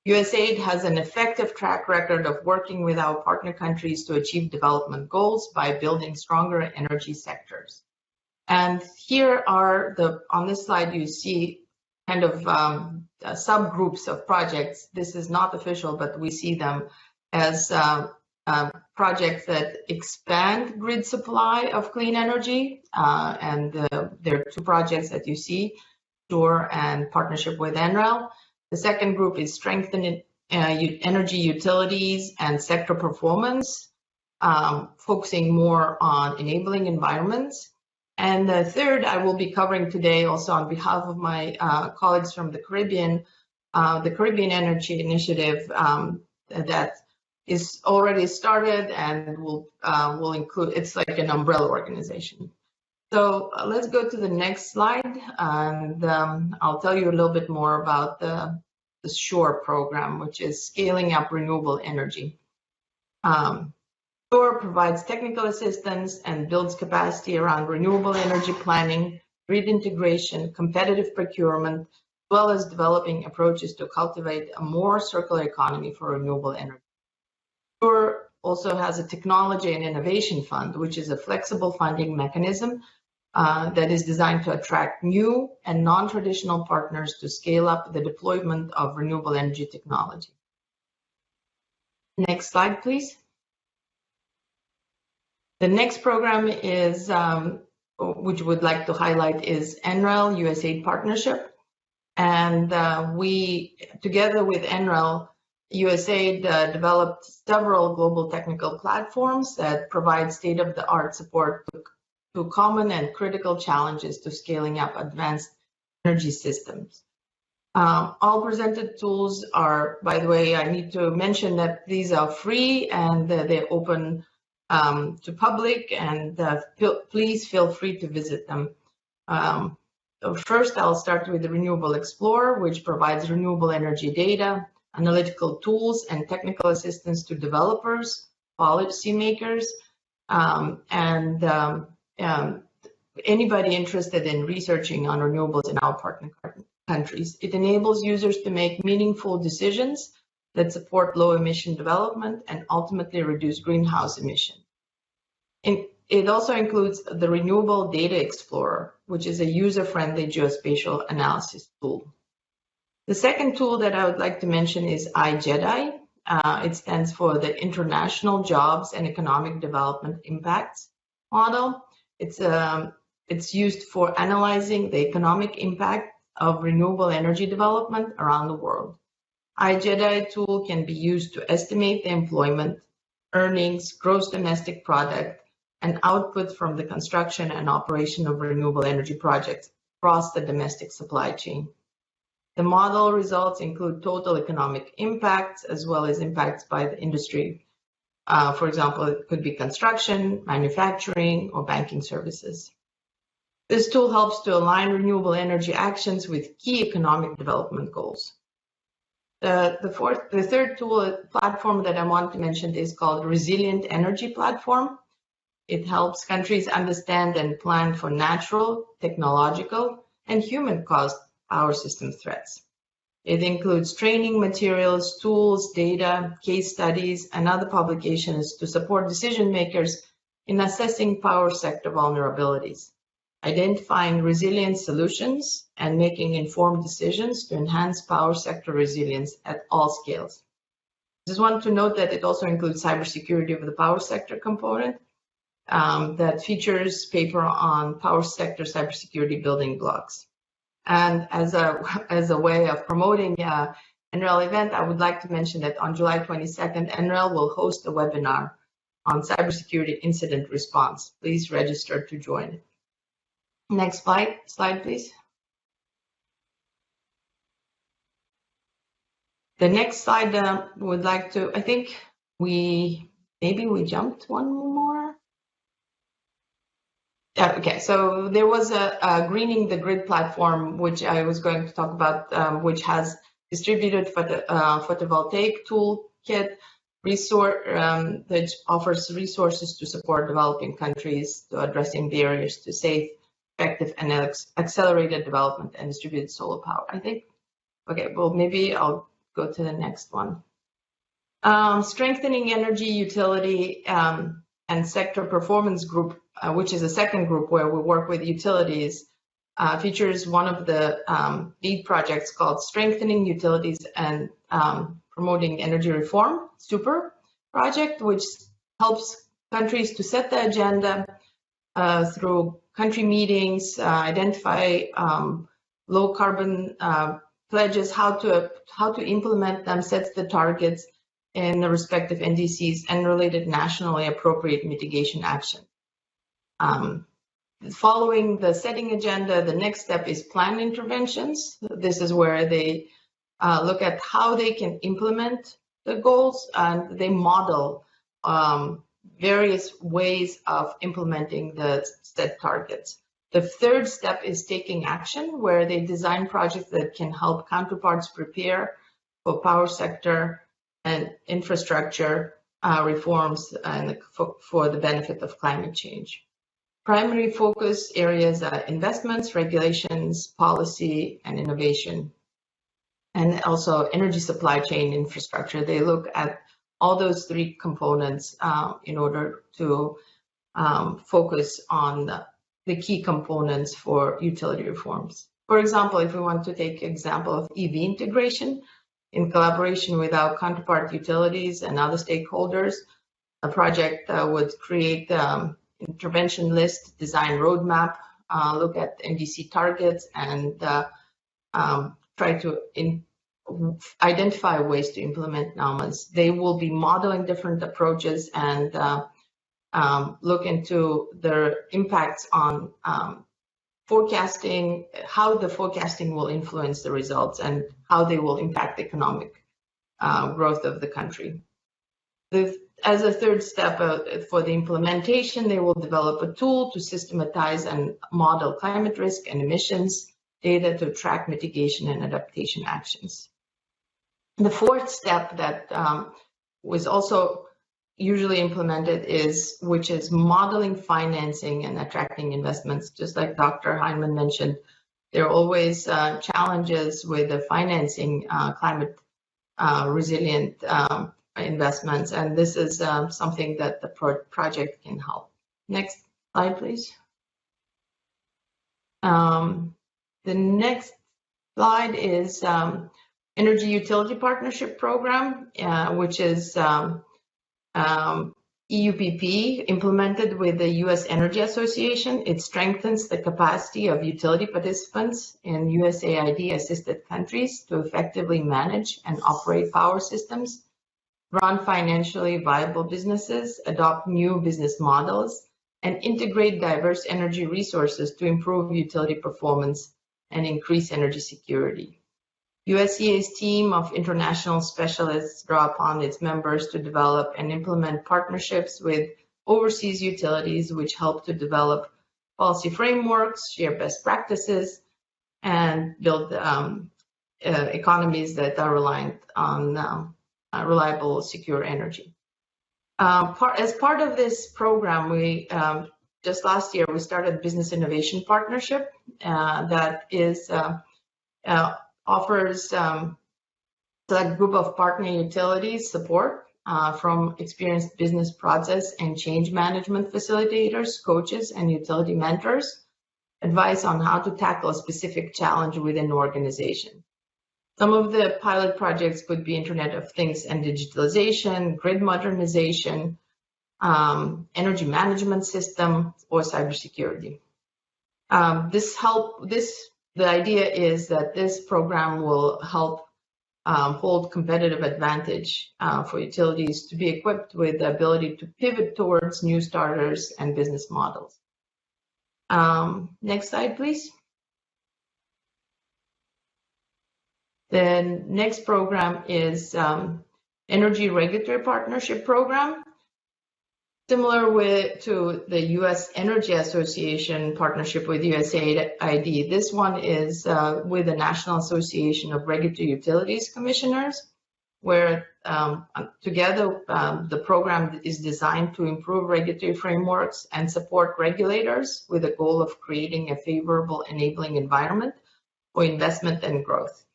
USAID has an effective track record of working with our partner countries to achieve development goals by building stronger energy sectors. And here are on this slide, you see kind of subgroups of projects. This is not official, but we see them as projects that expand grid supply of clean energy, and there are 2 projects that you see, SURE and partnership with NREL. The second group is strengthening energy utilities and sector performance, focusing more on enabling environments. And the third I will be covering today also on behalf of my colleagues from the Caribbean Energy Initiative that is already started and will include, it's like an umbrella organization. So let's go to the next slide, and I'll tell you a little bit more about the SURE program, which is scaling up renewable energy. SURE provides technical assistance and builds capacity around renewable energy planning, grid integration, competitive procurement, as well as developing approaches to cultivate a more circular economy for renewable energy. SURE also has a technology and innovation fund, which is a flexible funding mechanism that is designed to attract new and non-traditional partners to scale up the deployment of renewable energy technology. Next slide, please. The next program is, which we would like to highlight, is NREL USA Partnership. And we, together with NREL, USAID developed several global technical platforms that provide state-of-the-art support to common and critical challenges to scaling up advanced energy systems. All presented tools are, by the way, I need to mention that these are free and they're open to public, and please feel free to visit them. So first, I'll start with the Renewable Explorer, which provides renewable energy data, analytical tools, and technical assistance to developers, policymakers, anybody interested in researching on renewables in our partner countries. It enables users to make meaningful decisions that support low emission development and ultimately reduce greenhouse emissions. It also includes the Renewable Data Explorer, which is a user-friendly geospatial analysis tool. The second tool that I would like to mention is IJEDI. It stands for the International Jobs and Economic Development Impacts Model. It's used for analyzing the economic impact of renewable energy development around the world. IJEDI tool can be used to estimate the employment, earnings, gross domestic product, and output from the construction and operation of renewable energy projects across the domestic supply chain. The model results include total economic impacts as well as impacts by the industry. For example, it could be construction, manufacturing, or banking services. This tool helps to align renewable energy actions with key economic development goals. The third tool platform that I want to mention is called Resilient Energy Platform. It helps countries understand and plan for natural, technological, and human-caused power system threats. It includes training materials, tools, data, case studies, and other publications to support decision makers in assessing power sector vulnerabilities, identifying resilient solutions, and making informed decisions to enhance power sector resilience at all scales. I just want to note that it also includes cybersecurity of the power sector component that features paper on power sector cybersecurity building blocks. And as a way of promoting NREL event, I would like to mention that on July 22nd, NREL will host a webinar on cybersecurity incident response. Please register to join it. Next slide, please. The next slide would like to, I think maybe we jumped one more. Okay, so there was a Greening the Grid platform, which I was going to talk about, which has distributed photovoltaic toolkit that offers resources to support developing countries to addressing barriers to safe, effective, and accelerated development and distributed solar power. I think, okay, well, maybe I'll go to the next one. Strengthening energy utility and sector performance group, which is a second group where we work with utilities, features one of the lead projects called Strengthening Utilities and Promoting Energy Reform, SUPER. project, which helps countries to set the agenda through country meetings, identify low carbon pledges, how to implement them, sets the targets in the respective NDCs and related nationally appropriate mitigation action. Following the setting agenda, the next step is plan interventions. This is where they look at how they can implement the goals, and they model various ways of implementing the set targets. The third step is taking action, where they design projects that can help counterparts prepare for power sector and infrastructure reforms and for the benefit of climate change. Primary focus areas are investments, regulations, policy, and innovation, and also energy supply chain infrastructure. They look at all those three components in order to focus on the key components for utility reforms. For example, if we want to take example of EV integration, in collaboration with our counterpart utilities and other stakeholders, a project would create intervention list, design roadmap, look at NDC targets, and try to identify ways to implement NAMAs. They will be modeling different approaches and look into their impacts on forecasting, how the forecasting will influence the results, and how they will impact economic growth of the country. As a third step for the implementation, they will develop a tool to systematize and model climate risk and emissions data to track mitigation and adaptation actions. The fourth step that was also usually implemented which is modeling financing and attracting investments. Just like Dr. Heinemann mentioned, there are always challenges with the financing climate resilient investments, and this is something that the project can help. Next slide, please. The next slide is Energy Utility Partnership Program, which is EUPP implemented with the U.S. Energy Association. It strengthens the capacity of utility participants in USAID assisted countries to effectively manage and operate power systems, run financially viable businesses, adopt new business models, and integrate diverse energy resources to improve utility performance and increase energy security. USEA's team of international specialists draw upon its members to develop and implement partnerships with overseas utilities, which help to develop policy frameworks, share best practices, and build economies that are reliant on reliable, secure energy. As part of this program, we just last year we started Business Innovation Partnership that is offers select group of partner utilities support from experienced business process and change management facilitators, coaches, and utility mentors, advice on how to tackle a specific challenge within an organization. Some of the pilot projects could be Internet of Things and digitalization, grid modernization, energy management system, or cybersecurity. The idea is that this program will help hold competitive advantage for utilities to be equipped with the ability to pivot towards new starters and business models. Next slide, please. The next program is Energy Regulatory Partnership Program. Similar to the U.S. Energy Association partnership with USAID, this one is with the National Association of Regulatory Utilities Commissioners, where together the program is designed to improve regulatory frameworks and support regulators with the goal of creating a favorable enabling environment for investment and growth.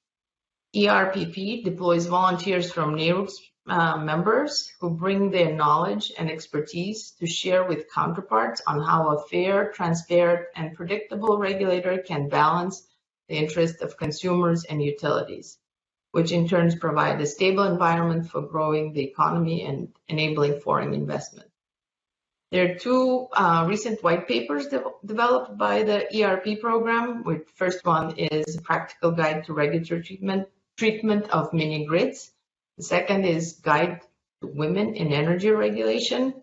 ERPP deploys volunteers from Mangroves members who bring their knowledge and expertise to share with counterparts on how a fair, transparent, and predictable regulator can balance the interests of consumers and utilities which in turn provide a stable environment for growing the economy and enabling foreign investment. There are two recent white papers developed by the ERP program. The first one is a practical guide to regulatory treatment of mini grids. The second is Guide to Women in Energy Regulation.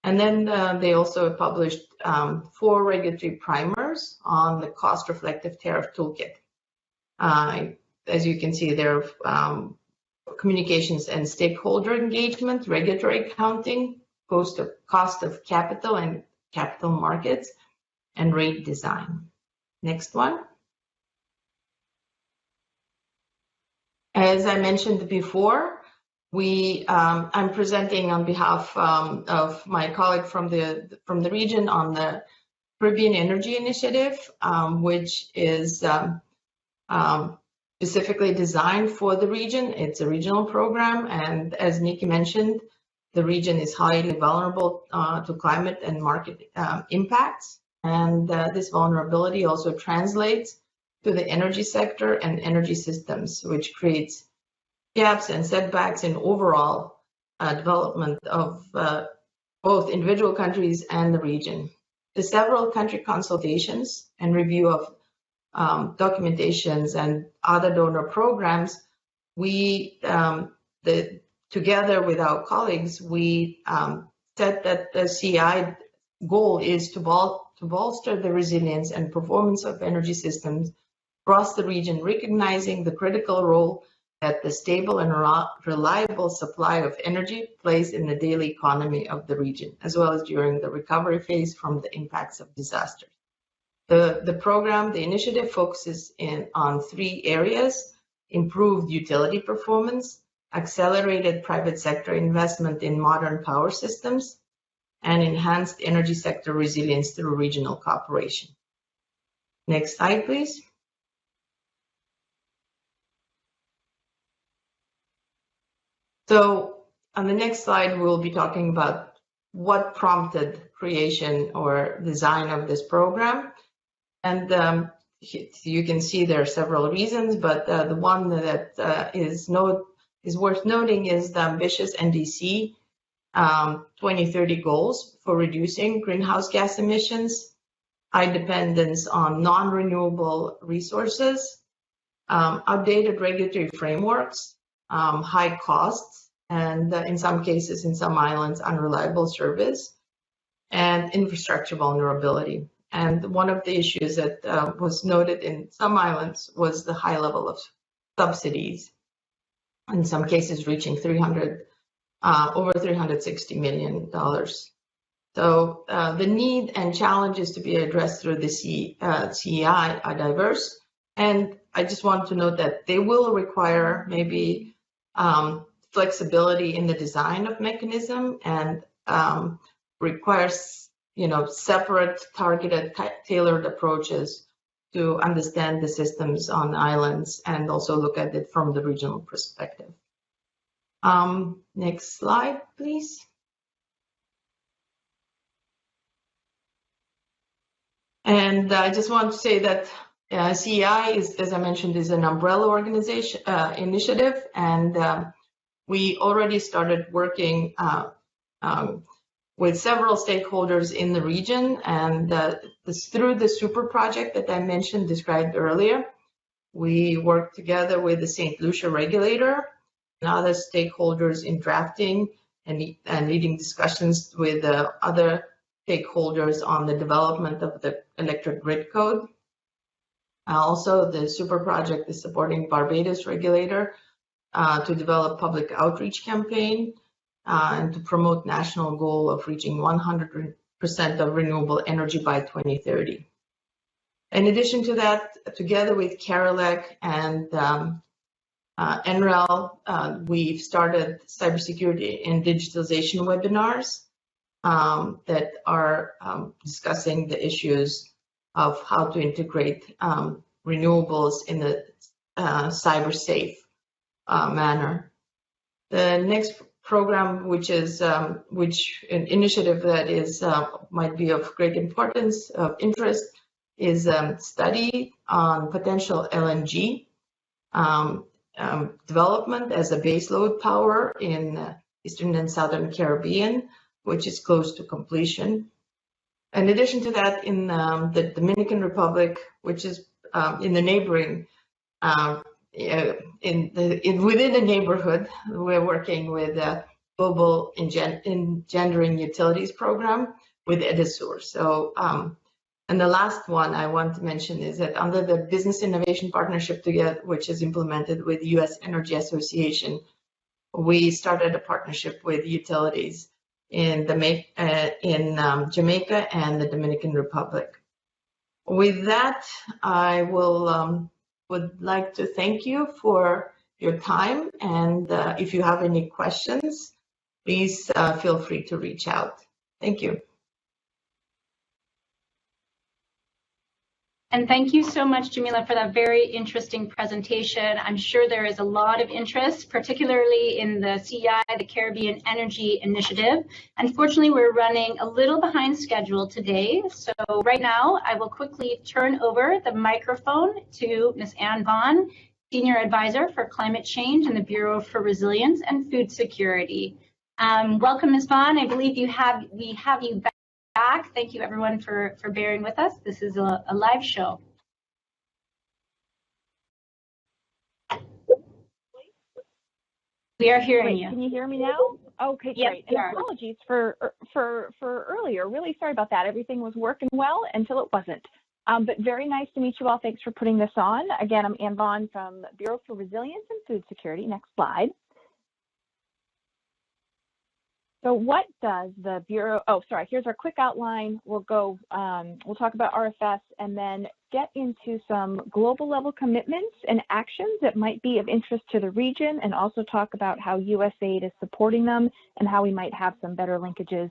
And then they also published 4 regulatory primers on the cost-reflective tariff toolkit. As you can see, there are communications and stakeholder engagement, regulatory accounting, cost of capital and capital markets, and rate design. Next one. As I mentioned before, I'm presenting on behalf of my colleague from the region on the Caribbean Energy Initiative, which is specifically designed for the region. It's a regional program, and as Nikki mentioned, the region is highly vulnerable to climate and market impacts, and this vulnerability also translates to the energy sector and energy systems, which creates gaps and setbacks in overall development of both individual countries and the region. The several country consultations and review of documentations and other donor programs, together with our colleagues, we said that the CI goal is to bolster the resilience and performance of energy systems across the region, recognizing the critical role that the stable and reliable supply of energy plays in the daily economy of the region, as well as during the recovery phase from the impacts of disasters. The program, the initiative focuses on 3 areas: improved utility performance, accelerated private sector investment in modern power systems, and enhanced energy sector resilience through regional cooperation. Next slide, please. So on the next slide, we'll be talking about what prompted creation or design of this program. And you can see there are several reasons, but the one that is worth noting is the ambitious NDC 2030 goals for reducing greenhouse gas emissions, high dependence on non-renewable resources, outdated regulatory frameworks, high costs, and in some cases, in some islands, unreliable service, and infrastructure vulnerability. And one of the issues that was noted in some islands was the high level of subsidies, in some cases reaching over $360 million. So the need and challenges to be addressed through the CEI are diverse. And I just want to note that they will require maybe flexibility in the design of mechanism and requires separate, targeted, tailored approaches to understand the systems on islands and also look at it from the regional perspective. Next slide, please. And I just want to say that CEI is, as I mentioned, is an umbrella organization initiative, and we already started working with several stakeholders in the region, and through the super project that I mentioned, described earlier, we worked together with the St. Lucia regulator and other stakeholders in drafting and leading discussions with other stakeholders on the development of the electric grid code. Also, the super project is supporting Barbados regulator to develop public outreach campaign and to promote national goal of reaching 100% of renewable energy by 2030. In addition to that, together with CARELEC and NREL, we've started cybersecurity and digitalization webinars that are discussing the issues of how to integrate renewables in a cyber safe manner. The next program, which is an initiative that is might be of great importance, of interest, is study on potential LNG development as a baseload power in Eastern and Southern Caribbean, which is close to completion. In addition to that, in the Dominican Republic, which is in the neighboring, within the neighborhood, we're working with a global engendering utilities program with Edisur. So, and the last one I want to mention is that under the Business Innovation Partnership together, which is implemented with U.S. Energy Association, we started a partnership with utilities in Jamaica and the Dominican Republic. With that, I would like to thank you for your time, and if you have any questions, please feel free to reach out. Thank you. And thank you so much, Jamila, for that very interesting presentation. I'm sure there is a lot of interest, particularly in the CEI, the Caribbean Energy Initiative. Unfortunately, we're running a little behind schedule today. So right now, I will quickly turn over the microphone to Ms. Ann Vaughn, Senior Advisor for Climate Change in the Bureau for Resilience and Food Security. Welcome, Ms. Vaughn. I believe we have you back. Thank you everyone for bearing with us. This is a live show. We are hearing you. Can you hear me now? Okay, yep, great. And apologies for earlier. Really sorry about that. Everything was working well until it wasn't. But very nice to meet you all. Thanks for putting this on. Again, I'm Ann Vaughn from Bureau for Resilience and Food Security. Next slide. So what does the Bureau, here's our quick outline. We'll talk about RFS and then get into some global level commitments and actions that might be of interest to the region, and also talk about how USAID is supporting them and how we might have some better linkages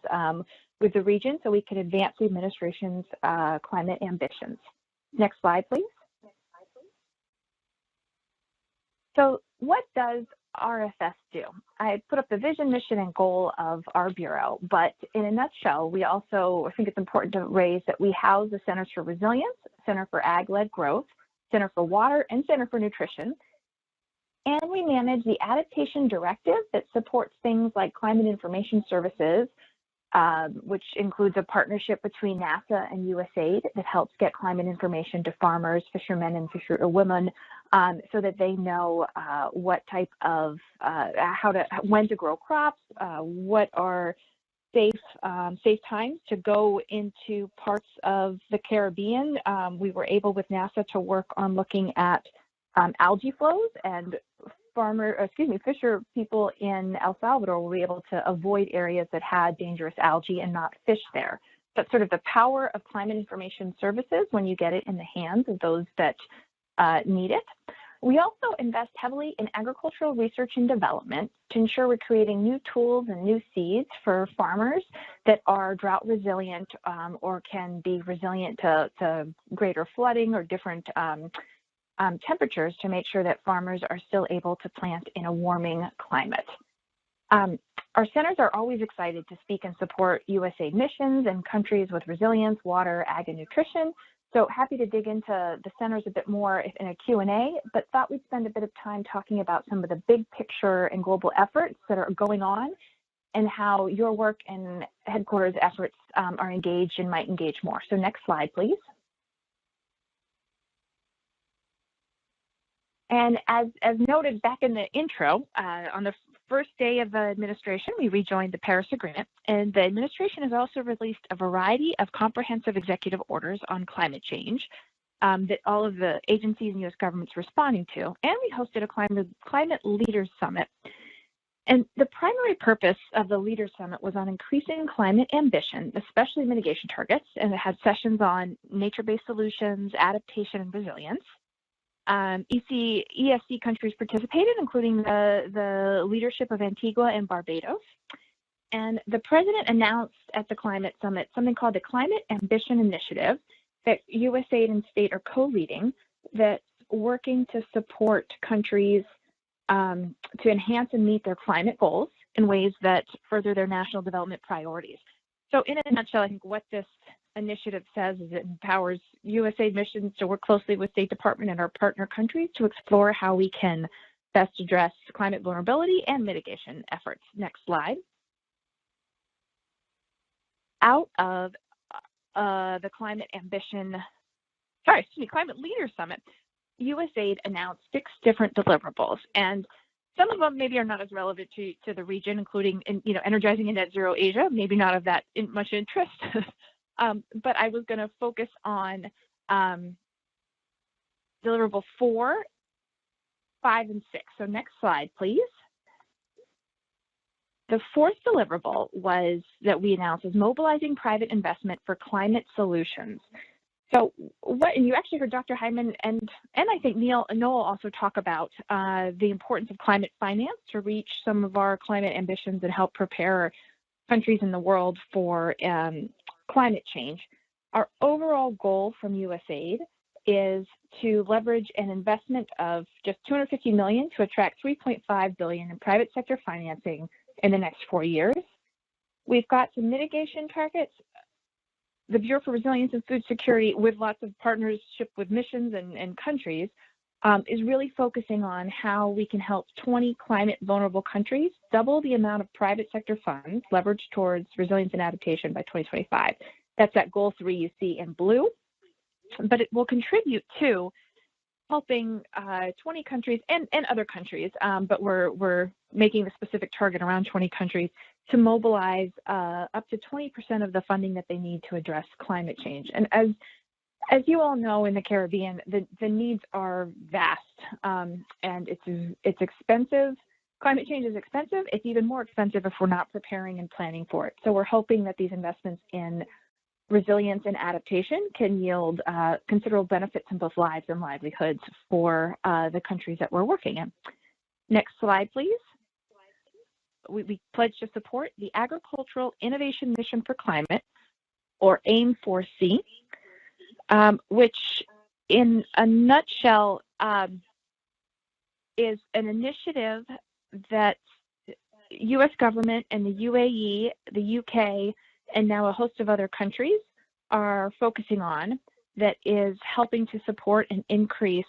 with the region so we can advance the administration's climate ambitions. Next slide, please. So what does RFS do? I put up the vision, mission, and goal of our Bureau, but in a nutshell, we also think it's important to raise that we house the Centers for Resilience, Center for Ag-Led Growth, Center for Water, and Center for Nutrition. And we manage the Adaptation Directive that supports things like climate information services, which includes a partnership between NASA and USAID that helps get climate information to farmers, fishermen, and fisherwomen, so that they know what type of when to grow crops, what are safe times to go into parts of the Caribbean. We were able with NASA to work on looking at algae flows, and fisher people in El Salvador were able to avoid areas that had dangerous algae and not fish there. That's sort of the power of climate information services when you get it in the hands of those that need it. We also invest heavily in agricultural research and development to ensure we're creating new tools and new seeds for farmers that are drought resilient or can be resilient to greater flooding or different temperatures, to make sure that farmers are still able to plant in a warming climate. Our centers are always excited to speak and support USAID missions and countries with resilience, water, ag, and nutrition. So happy to dig into the centers a bit more in a Q&A, but thought we'd spend a bit of time talking about some of the big picture and global efforts that are going on and how your work and headquarters efforts are engaged and might engage more. So next slide, please. And as noted back in the intro, on the first day of administration, we rejoined the Paris Agreement, and the administration has also released a variety of comprehensive executive orders on climate change that all of the agencies and U.S. government's responding to. And we hosted a Climate Leaders Summit. And the primary purpose of the Leaders Summit was on increasing climate ambition, especially mitigation targets, and it had sessions on nature-based solutions, adaptation, and resilience. ESC countries participated, including the leadership of Antigua and Barbados. And the president announced at the Climate Summit something called the Climate Ambition Initiative that USAID and state are co-leading, that's working to support countries to enhance and meet their climate goals in ways that further their national development priorities. So in a nutshell, I think what this initiative says is it empowers USAID missions to work closely with State Department and our partner countries to explore how we can best address climate vulnerability and mitigation efforts. Next slide. Out of the Climate Leader Summit, USAID announced 6 different deliverables, and some of them maybe are not as relevant to the region, including energizing a net zero Asia, maybe not of that much interest. But I was going to focus on deliverable 4, 5, and 6. So next slide, please. The 4th deliverable was that we announced is mobilizing private investment for climate solutions. So and you actually heard Dr. Hyman and I think Noel also talk about the importance of climate finance to reach some of our climate ambitions and help prepare countries in the world for climate change. Our overall goal from USAID is to leverage an investment of just $250 million to attract $3.5 billion in private sector financing in the next 4 years. We've got some mitigation targets. The Bureau for Resilience and Food Security, with lots of partnership with missions and countries, is really focusing on how we can help 20 climate vulnerable countries double the amount of private sector funds leveraged towards resilience and adaptation by 2025. That's that goal 3 you see in blue. But it will contribute to helping 20 countries and other countries, but we're making the specific target around 20 countries to mobilize up to 20% of the funding that they need to address climate change. And as you all know, in the Caribbean, the needs are vast, and it's expensive. Climate change is expensive. It's even more expensive if we're not preparing and planning for it. So we're hoping that these investments in resilience and adaptation can yield considerable benefits in both lives and livelihoods for the countries that we're working in. Next slide, please. We pledge to support the Agricultural Innovation Mission for Climate, or AIM-4C, which in a nutshell is an initiative that U.S. government and the UAE, the UK, and now a host of other countries are focusing on, that is helping to support and increase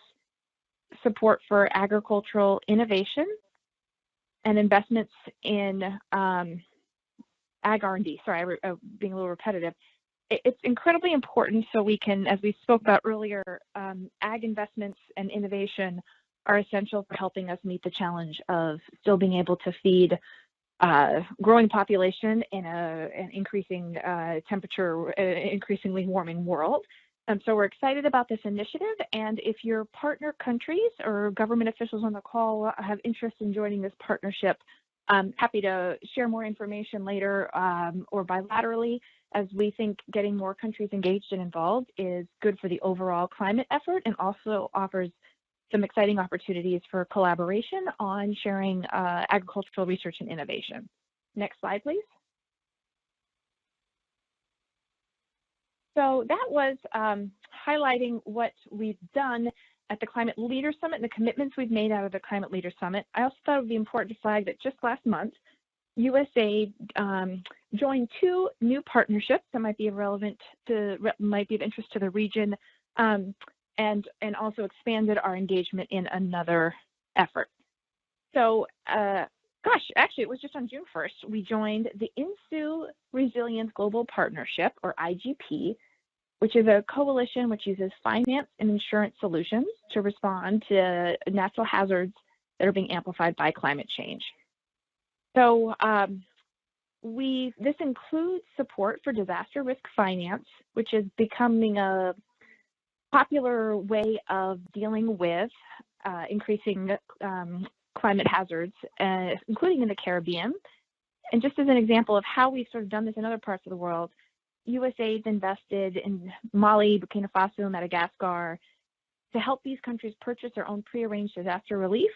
support for agricultural innovation and investments in ag R&D. Sorry, I'm being a little repetitive. It's incredibly important so we can, as we spoke about earlier, ag investments and innovation are essential for helping us meet the challenge of still being able to feed growing population in an increasing temperature, increasingly warming world. So we're excited about this initiative, and if your partner countries or government officials on the call have interest in joining this partnership, I'm happy to share more information later or bilaterally, as we think getting more countries engaged and involved is good for the overall climate effort and also offers some exciting opportunities for collaboration on sharing agricultural research and innovation. Next slide, please. So that was highlighting what we've done at the Climate Leader Summit and the commitments we've made out of the Climate Leader Summit. I also thought it would be important to flag that just last month, USAID joined 2 new partnerships that might be relevant to, might be of interest to the region, and also expanded our engagement in another effort. So, gosh, actually, it was just on June 1st, we joined the INSU Resilience Global Partnership, or IGP, which is a coalition which uses finance and insurance solutions to respond to natural hazards that are being amplified by climate change. So this includes support for disaster risk finance, which is becoming a popular way of dealing with increasing climate hazards, including in the Caribbean. And just as an example of how we've sort of done this in other parts of the world, USAID invested in Mali, Burkina Faso, Madagascar to help these countries purchase their own prearranged disaster relief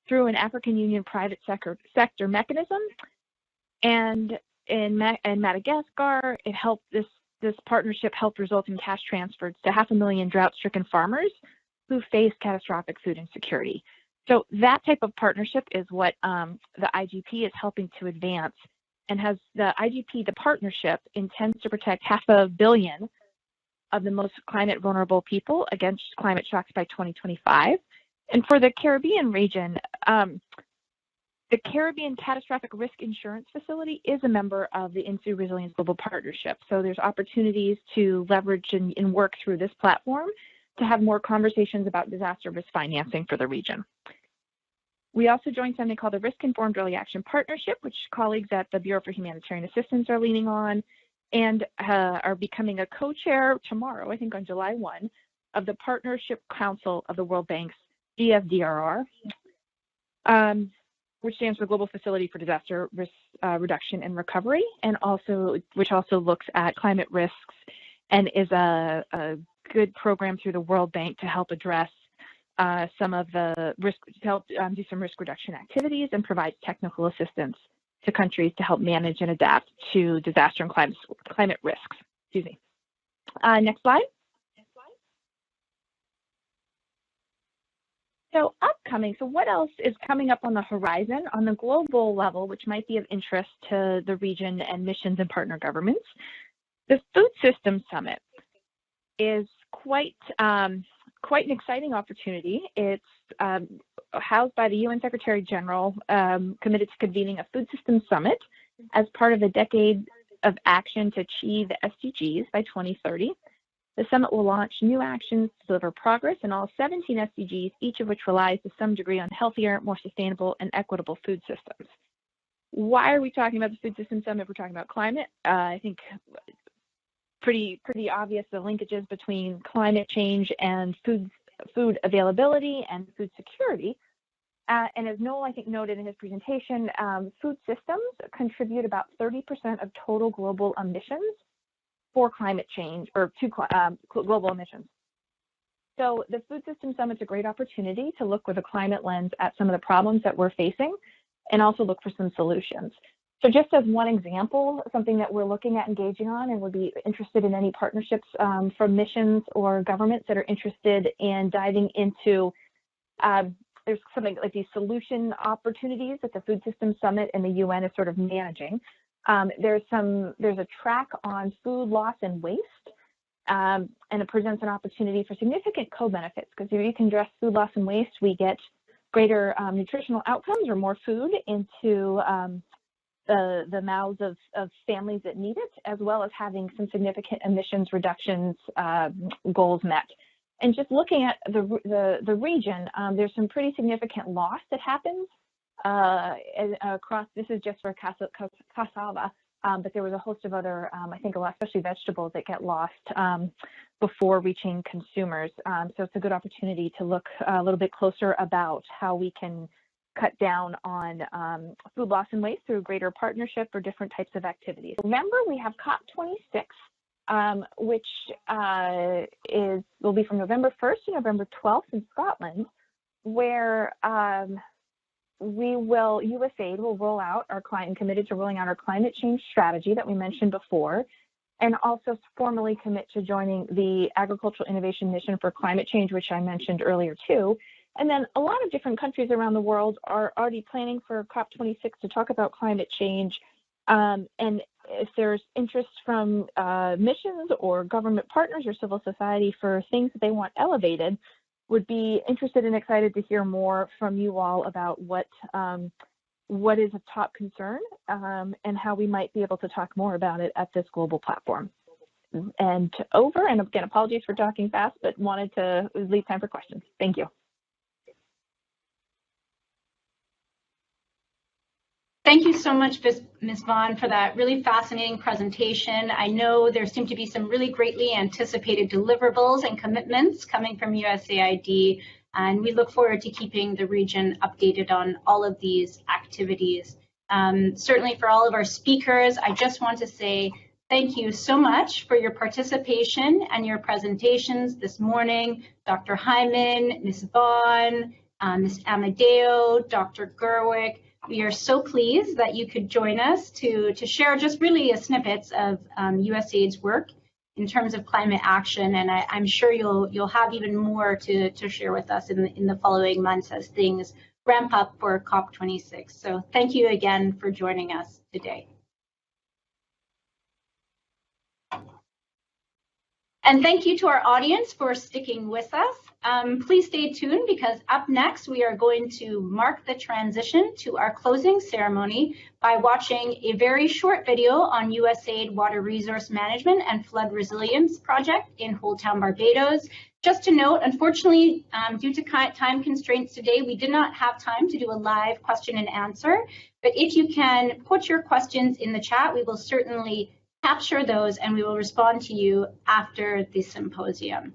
through an African Union private sector mechanism. And in Madagascar, it helped this partnership helped result in cash transfers to 500,000 drought-stricken farmers who face catastrophic food insecurity. So that type of partnership is what the IGP is helping to advance, and has the IGP, the partnership, intends to protect 500 million of the most climate vulnerable people against climate shocks by 2025. And for the Caribbean region, the Caribbean Catastrophic Risk Insurance Facility is a member of the INSU Resilience Global Partnership. So there's opportunities to leverage and work through this platform to have more conversations about disaster risk financing for the region. We also joined something called the Risk Informed Early Action Partnership, which colleagues at the Bureau for Humanitarian Assistance are leaning on, and are becoming a co-chair tomorrow, I think on July 1, of the Partnership Council of the World Bank's GFDRR, which stands for Global Facility for Disaster Risk Reduction and Recovery, and which also looks at climate risks and is a good program through the World Bank to help address some of the risk, to help do some risk reduction activities and provide technical assistance to countries to help manage and adapt to disaster and climate risks. Excuse me. Next slide. So what else is coming up on the horizon on the global level, which might be of interest to the region and missions and partner governments? The Food Systems Summit is quite an exciting opportunity. It's housed by the UN Secretary General, committed to convening a Food Systems Summit as part of a decade of action to achieve the SDGs by 2030. The summit will launch new actions to deliver progress in all 17 SDGs, each of which relies to some degree on healthier, more sustainable, and equitable food systems. Why are we talking about the Food Systems Summit if we're talking about climate? I think pretty obvious the linkages between climate change and food availability and food security. And as Noel, I think, noted in his presentation, food systems contribute about 30% of total global emissions for climate change, or to global emissions. So the Food Systems Summit is a great opportunity to look with a climate lens at some of the problems that we're facing and also look for some solutions. So just as one example, something that we're looking at engaging on and would be interested in any partnerships from missions or governments that are interested in diving into, there's something like these solution opportunities that the Food Systems Summit and the UN is sort of managing. There's a track on food loss and waste, and it presents an opportunity for significant co-benefits, because if you can address food loss and waste, we get greater nutritional outcomes or more food into the mouths of families that need it, as well as having some significant emissions reductions goals met. And just looking at the region, there's some pretty significant loss that happens across. This is just for cassava, but there was a host of other, I think, especially vegetables that get lost before reaching consumers. So it's a good opportunity to look a little bit closer about how we can cut down on food loss and waste through greater partnership or different types of activities. Remember, we have COP26, which will be from November 1st to November 12th in Scotland, where USAID will roll out committed to rolling out our climate change strategy that we mentioned before, and also formally commit to joining the Agricultural Innovation Mission for Climate Change, which I mentioned earlier too. And then a lot of different countries around the world are already planning for COP26 to talk about climate change. And if there's interest from missions or government partners or civil society for things that they want elevated, would be interested and excited to hear more from you all about what is a top concern and how we might be able to talk more about it at this global platform. And again, apologies for talking fast, but wanted to leave time for questions. Thank you. Thank you so much, Ms. Vaughn, for that really fascinating presentation. I know there seem to be some really greatly anticipated deliverables and commitments coming from USAID, and we look forward to keeping the region updated on all of these activities. Certainly for all of our speakers, I just want to say thank you so much for your participation and your presentations this morning. Dr. Hyman, Ms. Vaughn, Ms. Amadeo, Dr. Gerwig. We are so pleased that you could join us to share just really a snippets of USAID's work in terms of climate action, and I'm sure you'll have even more to share with us in the following months as things ramp up for COP26. So thank you again for joining us today. And thank you to our audience for sticking with us. Please stay tuned because up next we are going to mark the transition to our closing ceremony by watching a very short video on USAID Water Resource Management and Flood Resilience Project in Holetown, Barbados. Just to note, unfortunately, due to time constraints today, we did not have time to do a live question and answer, but if you can put your questions in the chat, we will certainly capture those and we will respond to you after the symposium.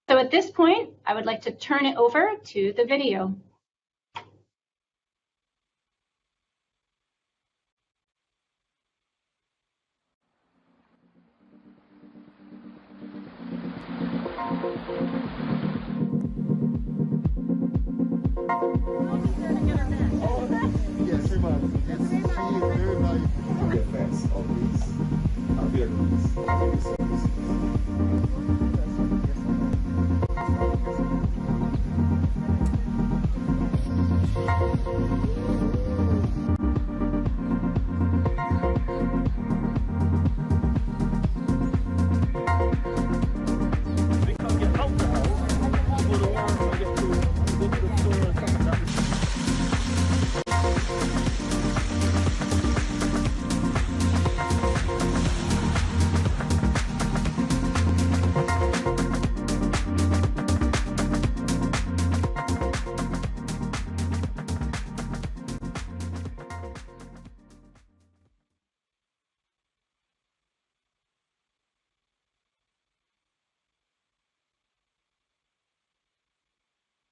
So at this point, I would like to turn it over to the video. Yes, very much. Yes, she is very valuable. Get fast on these vehicles.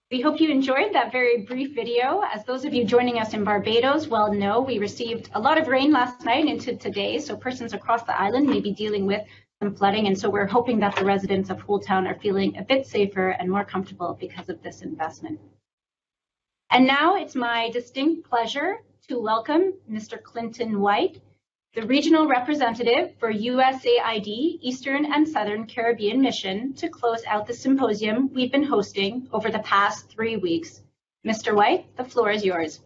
We hope you enjoyed that very brief video. As those of you joining us in Barbados well know, we received a lot of rain last night into today, so persons across the island may be dealing with some flooding, and so we're hoping that the residents of Holetown are feeling a bit safer and more comfortable because of this investment. And now it's my distinct pleasure to welcome Mr. Clinton White, the regional representative for USAID Eastern and Southern Caribbean Mission, to close out the symposium we've been hosting over the past 3 weeks. Mr. White, the floor is yours.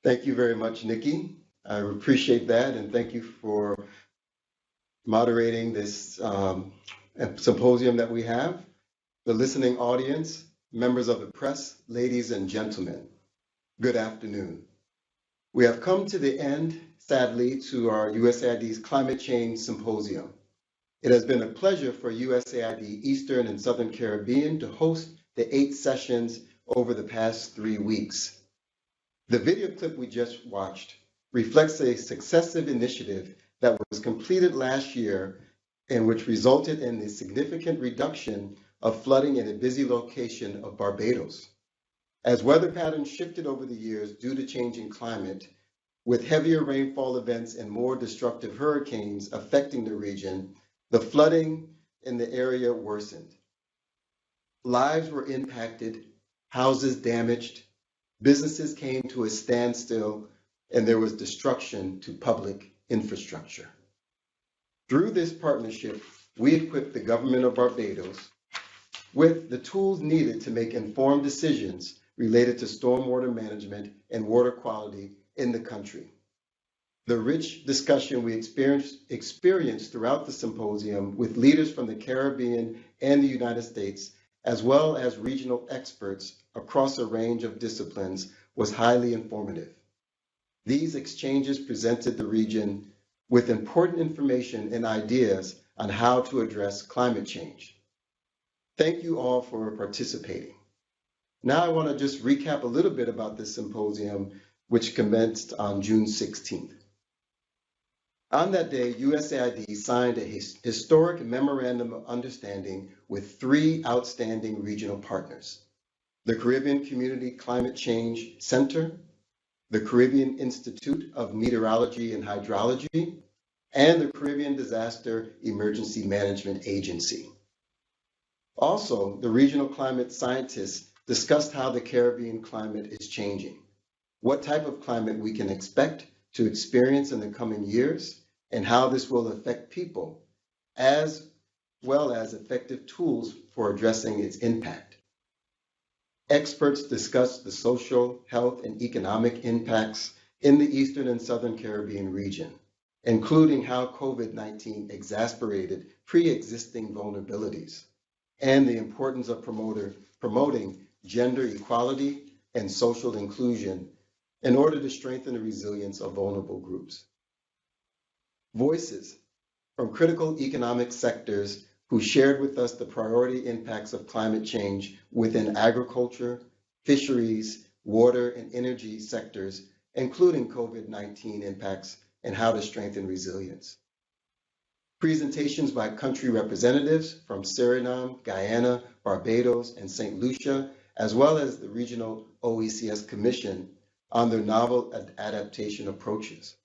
Thank you very much, Nikki. I appreciate that, and thank you for moderating this symposium that we have. The listening audience, members of the press, ladies and gentlemen, good afternoon. We have come to the end, sadly, to our USAID's Climate Change Symposium. It has been a pleasure for USAID Eastern and Southern Caribbean to host the 8 sessions over the past 3 weeks. The video clip we just watched reflects a successive initiative that was completed last year and which resulted in a significant reduction of flooding in a busy location of Barbados. As weather patterns shifted over the years due to changing climate, with heavier rainfall events and more destructive hurricanes affecting the region, the flooding in the area worsened. Lives were impacted, houses damaged, businesses came to a standstill, and there was destruction to public infrastructure. Through this partnership, we equipped the government of Barbados with the tools needed to make informed decisions related to stormwater management and water quality in the country. The rich discussion we experienced throughout the symposium with leaders from the Caribbean and the United States, as well as regional experts across a range of disciplines, was highly informative. These exchanges presented the region with important information and ideas on how to address climate change. Thank you all for participating. Now I want to just recap a little bit about this symposium, which commenced on June 16th. On that day, USAID signed a historic memorandum of understanding with 3 outstanding regional partners: the Caribbean Community Climate Change Center, the Caribbean Institute of Meteorology and Hydrology, and the Caribbean Disaster Emergency Management Agency. Also, the regional climate scientists discussed how the Caribbean climate is changing, what type of climate we can expect to experience in the coming years, and how this will affect people, as well as effective tools for addressing its impact. Experts discussed the social, health, and economic impacts in the Eastern and Southern Caribbean region, including how COVID-19 exacerbated pre-existing vulnerabilities, and the importance of promoting gender equality and social inclusion in order to strengthen the resilience of vulnerable groups. Voices from critical economic sectors who shared with us the priority impacts of climate change within agriculture, fisheries, water, and energy sectors, including COVID-19 impacts and how to strengthen resilience. Presentations by country representatives from Suriname, Guyana, Barbados, and St. Lucia, as well as the Regional OECS Commission on their novel adaptation approaches.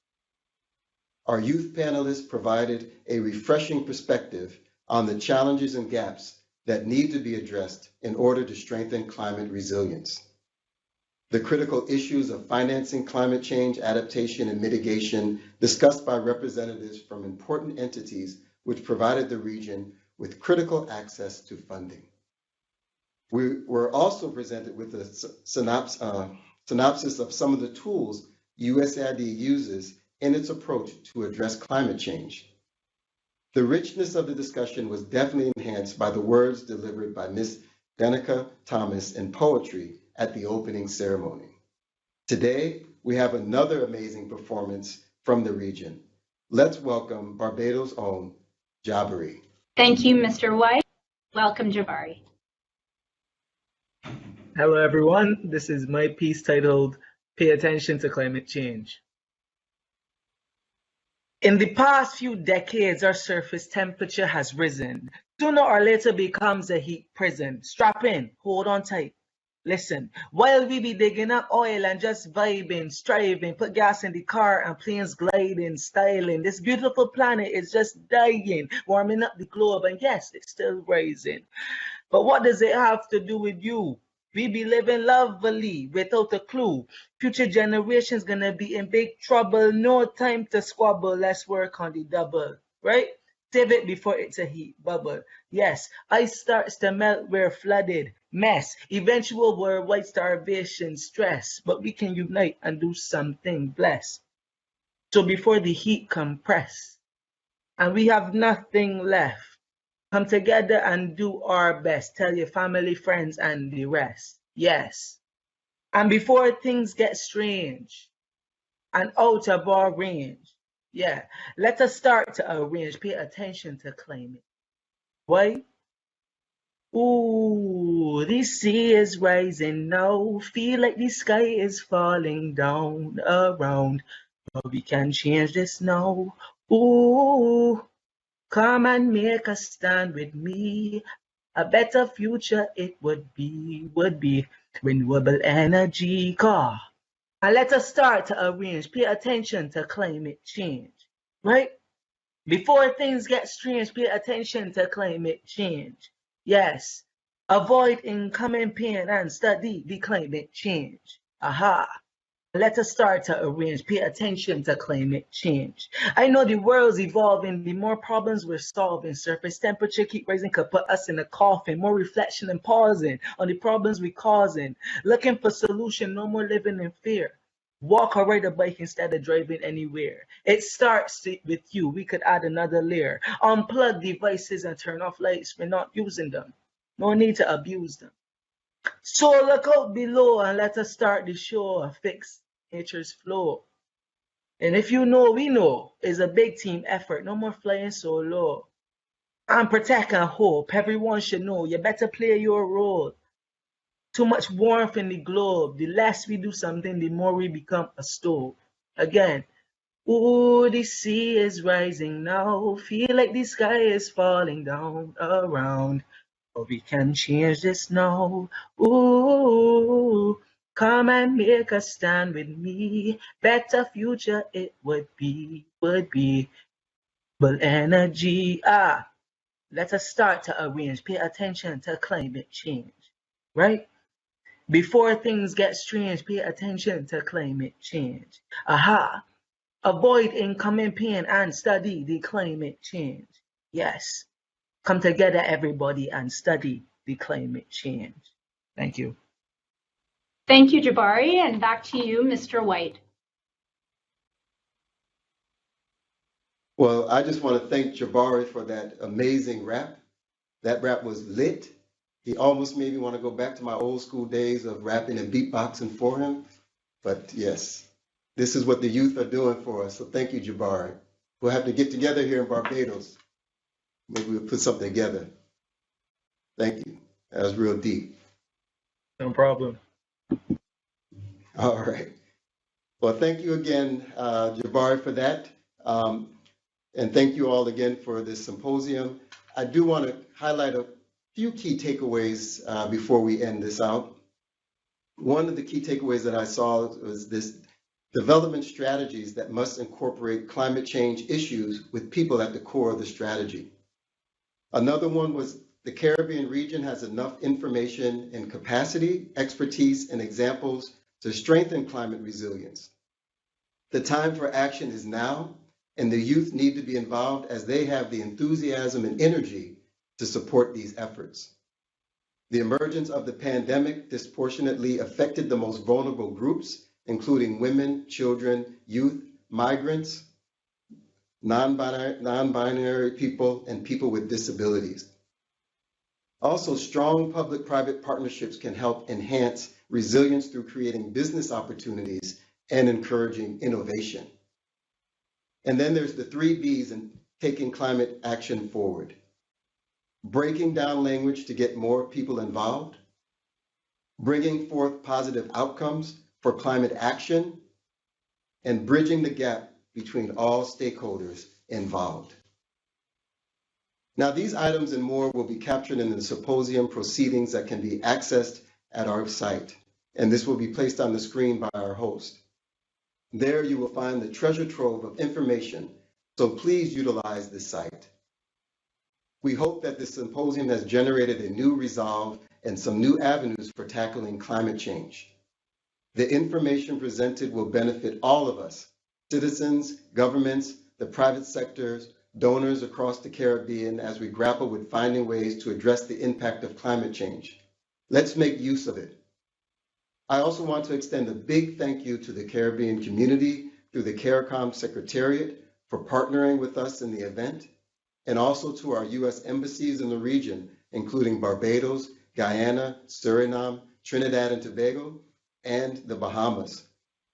Our youth panelists provided a refreshing perspective on the challenges and gaps that need to be addressed in order to strengthen climate resilience. The critical issues of financing climate change, adaptation, and mitigation discussed by representatives from important entities which provided the region with critical access to funding. We were also presented with a synopsis of some of the tools USAID uses in its approach to address climate change. The richness of the discussion was definitely enhanced by the words delivered by Ms. Danica Thomas in poetry at the opening ceremony. Today, we have another amazing performance from the region. Let's welcome Barbados' own Jabari. Thank you, Mr. White. Welcome, Jabari. Hello, everyone. This is my piece titled Pay Attention to Climate Change. In the past few decades, our surface temperature has risen. Sooner or later becomes a heat prison. Strap in, hold on tight. Listen, while we be digging up oil and just vibing, striving, put gas in the car and planes gliding, styling, this beautiful planet is just dying, warming up the globe, and yes, it's still rising. But what does it have to do with you? We be living lovely without a clue. Future generations gonna be in big trouble. No time to squabble. Let's work on the double, right? Save it before it's a heat bubble. Yes, ice starts to melt, we're flooded. Mess, eventual worldwide starvation, stress. But we can unite and do something blessed. So before the heat compress and we have nothing left, come together and do our best. Tell your family, friends, and the rest. Yes. And before things get strange and out of our range, yeah, let us start to arrange. Pay attention to climate. Why? Ooh, the sea is rising now. Feel like the sky is falling down around. But we can change this now. Ooh. Come and make a stand with me. A better future it would be renewable energy car. And let us start to arrange. Pay attention to climate change, right? Before things get strange, pay attention to climate change. Yes, avoid incoming pain and study the climate change. Aha. Let us start to arrange. Pay attention to climate change. I know the world's evolving. The more problems we're solving, surface temperature keep rising could put us in a coffin. More reflection and pausing on the problems we're causing. Looking for solution, no more living in fear. Walk or ride a bike instead of driving anywhere. It starts with you. We could add another layer. Unplug devices and turn off lights. We're not using them. No need to abuse them. So look out below and let us start the show. Fix nature's flow. And if you know, we know, it's a big team effort. No more flying solo. And protect and hope. Everyone should know. You better play your role. Too much warmth in the globe. The less we do something, the more we become a stove. Again. Ooh, the sea is rising now. Feel like the sky is falling down around. But we can change this now. Ooh, come and make a stand with me. Better future it would be. But energy, let us start to arrange. Pay attention to climate change, right? Before things get strange, pay attention to climate change. Aha. Avoid incoming pain and study the climate change. Yes. Come together, everybody, and study the climate change. Thank you. Thank you, Jabari, and back to you, Mr. White. Well, I just want to thank Jabari for that amazing rap. That rap was lit. He almost made me want to go back to my old school days of rapping and beatboxing for him. But yes, this is what the youth are doing for us. So thank you, Jabari. We'll have to get together here in Barbados. Maybe we'll put something together. Thank you. That was real deep. No problem. All right. Well, thank you again, Jabari, for that. And thank you all again for this symposium. I do want to highlight a few key takeaways before we end this out. One of the key takeaways that I saw was this development strategies that must incorporate climate change issues with people at the core of the strategy. Another one was the Caribbean region has enough information and capacity, expertise, and examples to strengthen climate resilience. The time for action is now, and the youth need to be involved as they have the enthusiasm and energy to support these efforts. The emergence of the pandemic disproportionately affected the most vulnerable groups, including women, children, youth, migrants, non-binary people, and people with disabilities. Also, strong public-private partnerships can help enhance resilience through creating business opportunities and encouraging innovation. And then there's the 3 B's in taking climate action forward. Breaking down language to get more people involved, bringing forth positive outcomes for climate action, and bridging the gap between all stakeholders involved. Now, these items and more will be captured in the symposium proceedings that can be accessed at our site, and this will be placed on the screen by our host. There you will find the treasure trove of information, so please utilize this site. We hope that this symposium has generated a new resolve and some new avenues for tackling climate change. The information presented will benefit all of us, citizens, governments, the private sectors, donors across the Caribbean as we grapple with finding ways to address the impact of climate change. Let's make use of it. I also want to extend a big thank you to the Caribbean community through the CARICOM Secretariat for partnering with us in the event, and also to our U.S. embassies in the region, including Barbados, Guyana, Suriname, Trinidad and Tobago, and the Bahamas,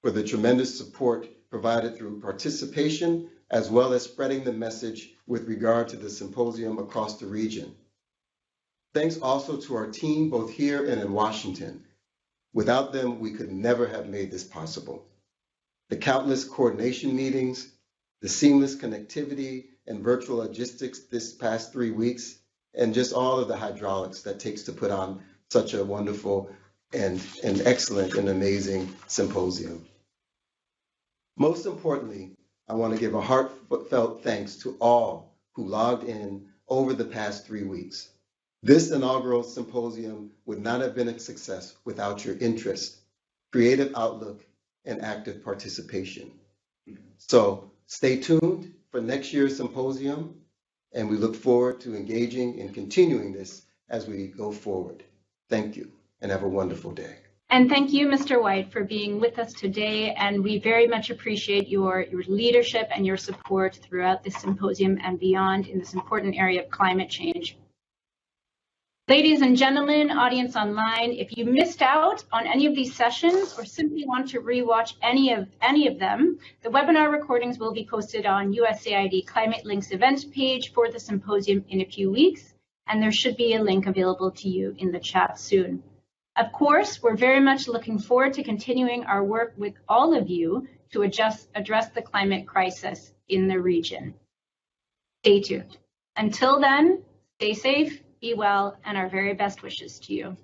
for the tremendous support provided through participation, as well as spreading the message with regard to the symposium across the region. Thanks also to our team, both here and in Washington. Without them, we could never have made this possible. The countless coordination meetings, the seamless connectivity and virtual logistics this past 3 weeks, and just all of the hydraulics that takes to put on such a wonderful and excellent and amazing symposium. Most importantly, I want to give a heartfelt thanks to all who logged in over the past 3 weeks. This inaugural symposium would not have been a success without your interest, creative outlook, and active participation. So stay tuned for next year's symposium, and we look forward to engaging and continuing this as we go forward. Thank you, and have a wonderful day. And thank you, Mr. White, for being with us today. And we very much appreciate your leadership and your support throughout this symposium and beyond in this important area of climate change. Ladies and gentlemen, audience online, if you missed out on any of these sessions or simply want to rewatch any of them, the webinar recordings will be posted on USAID Climate Links event page for the symposium in a few weeks, and there should be a link available to you in the chat soon. Of course, we're very much looking forward to continuing our work with all of you to address the climate crisis in the region. Stay tuned. Until then, stay safe, be well, and our very best wishes to you.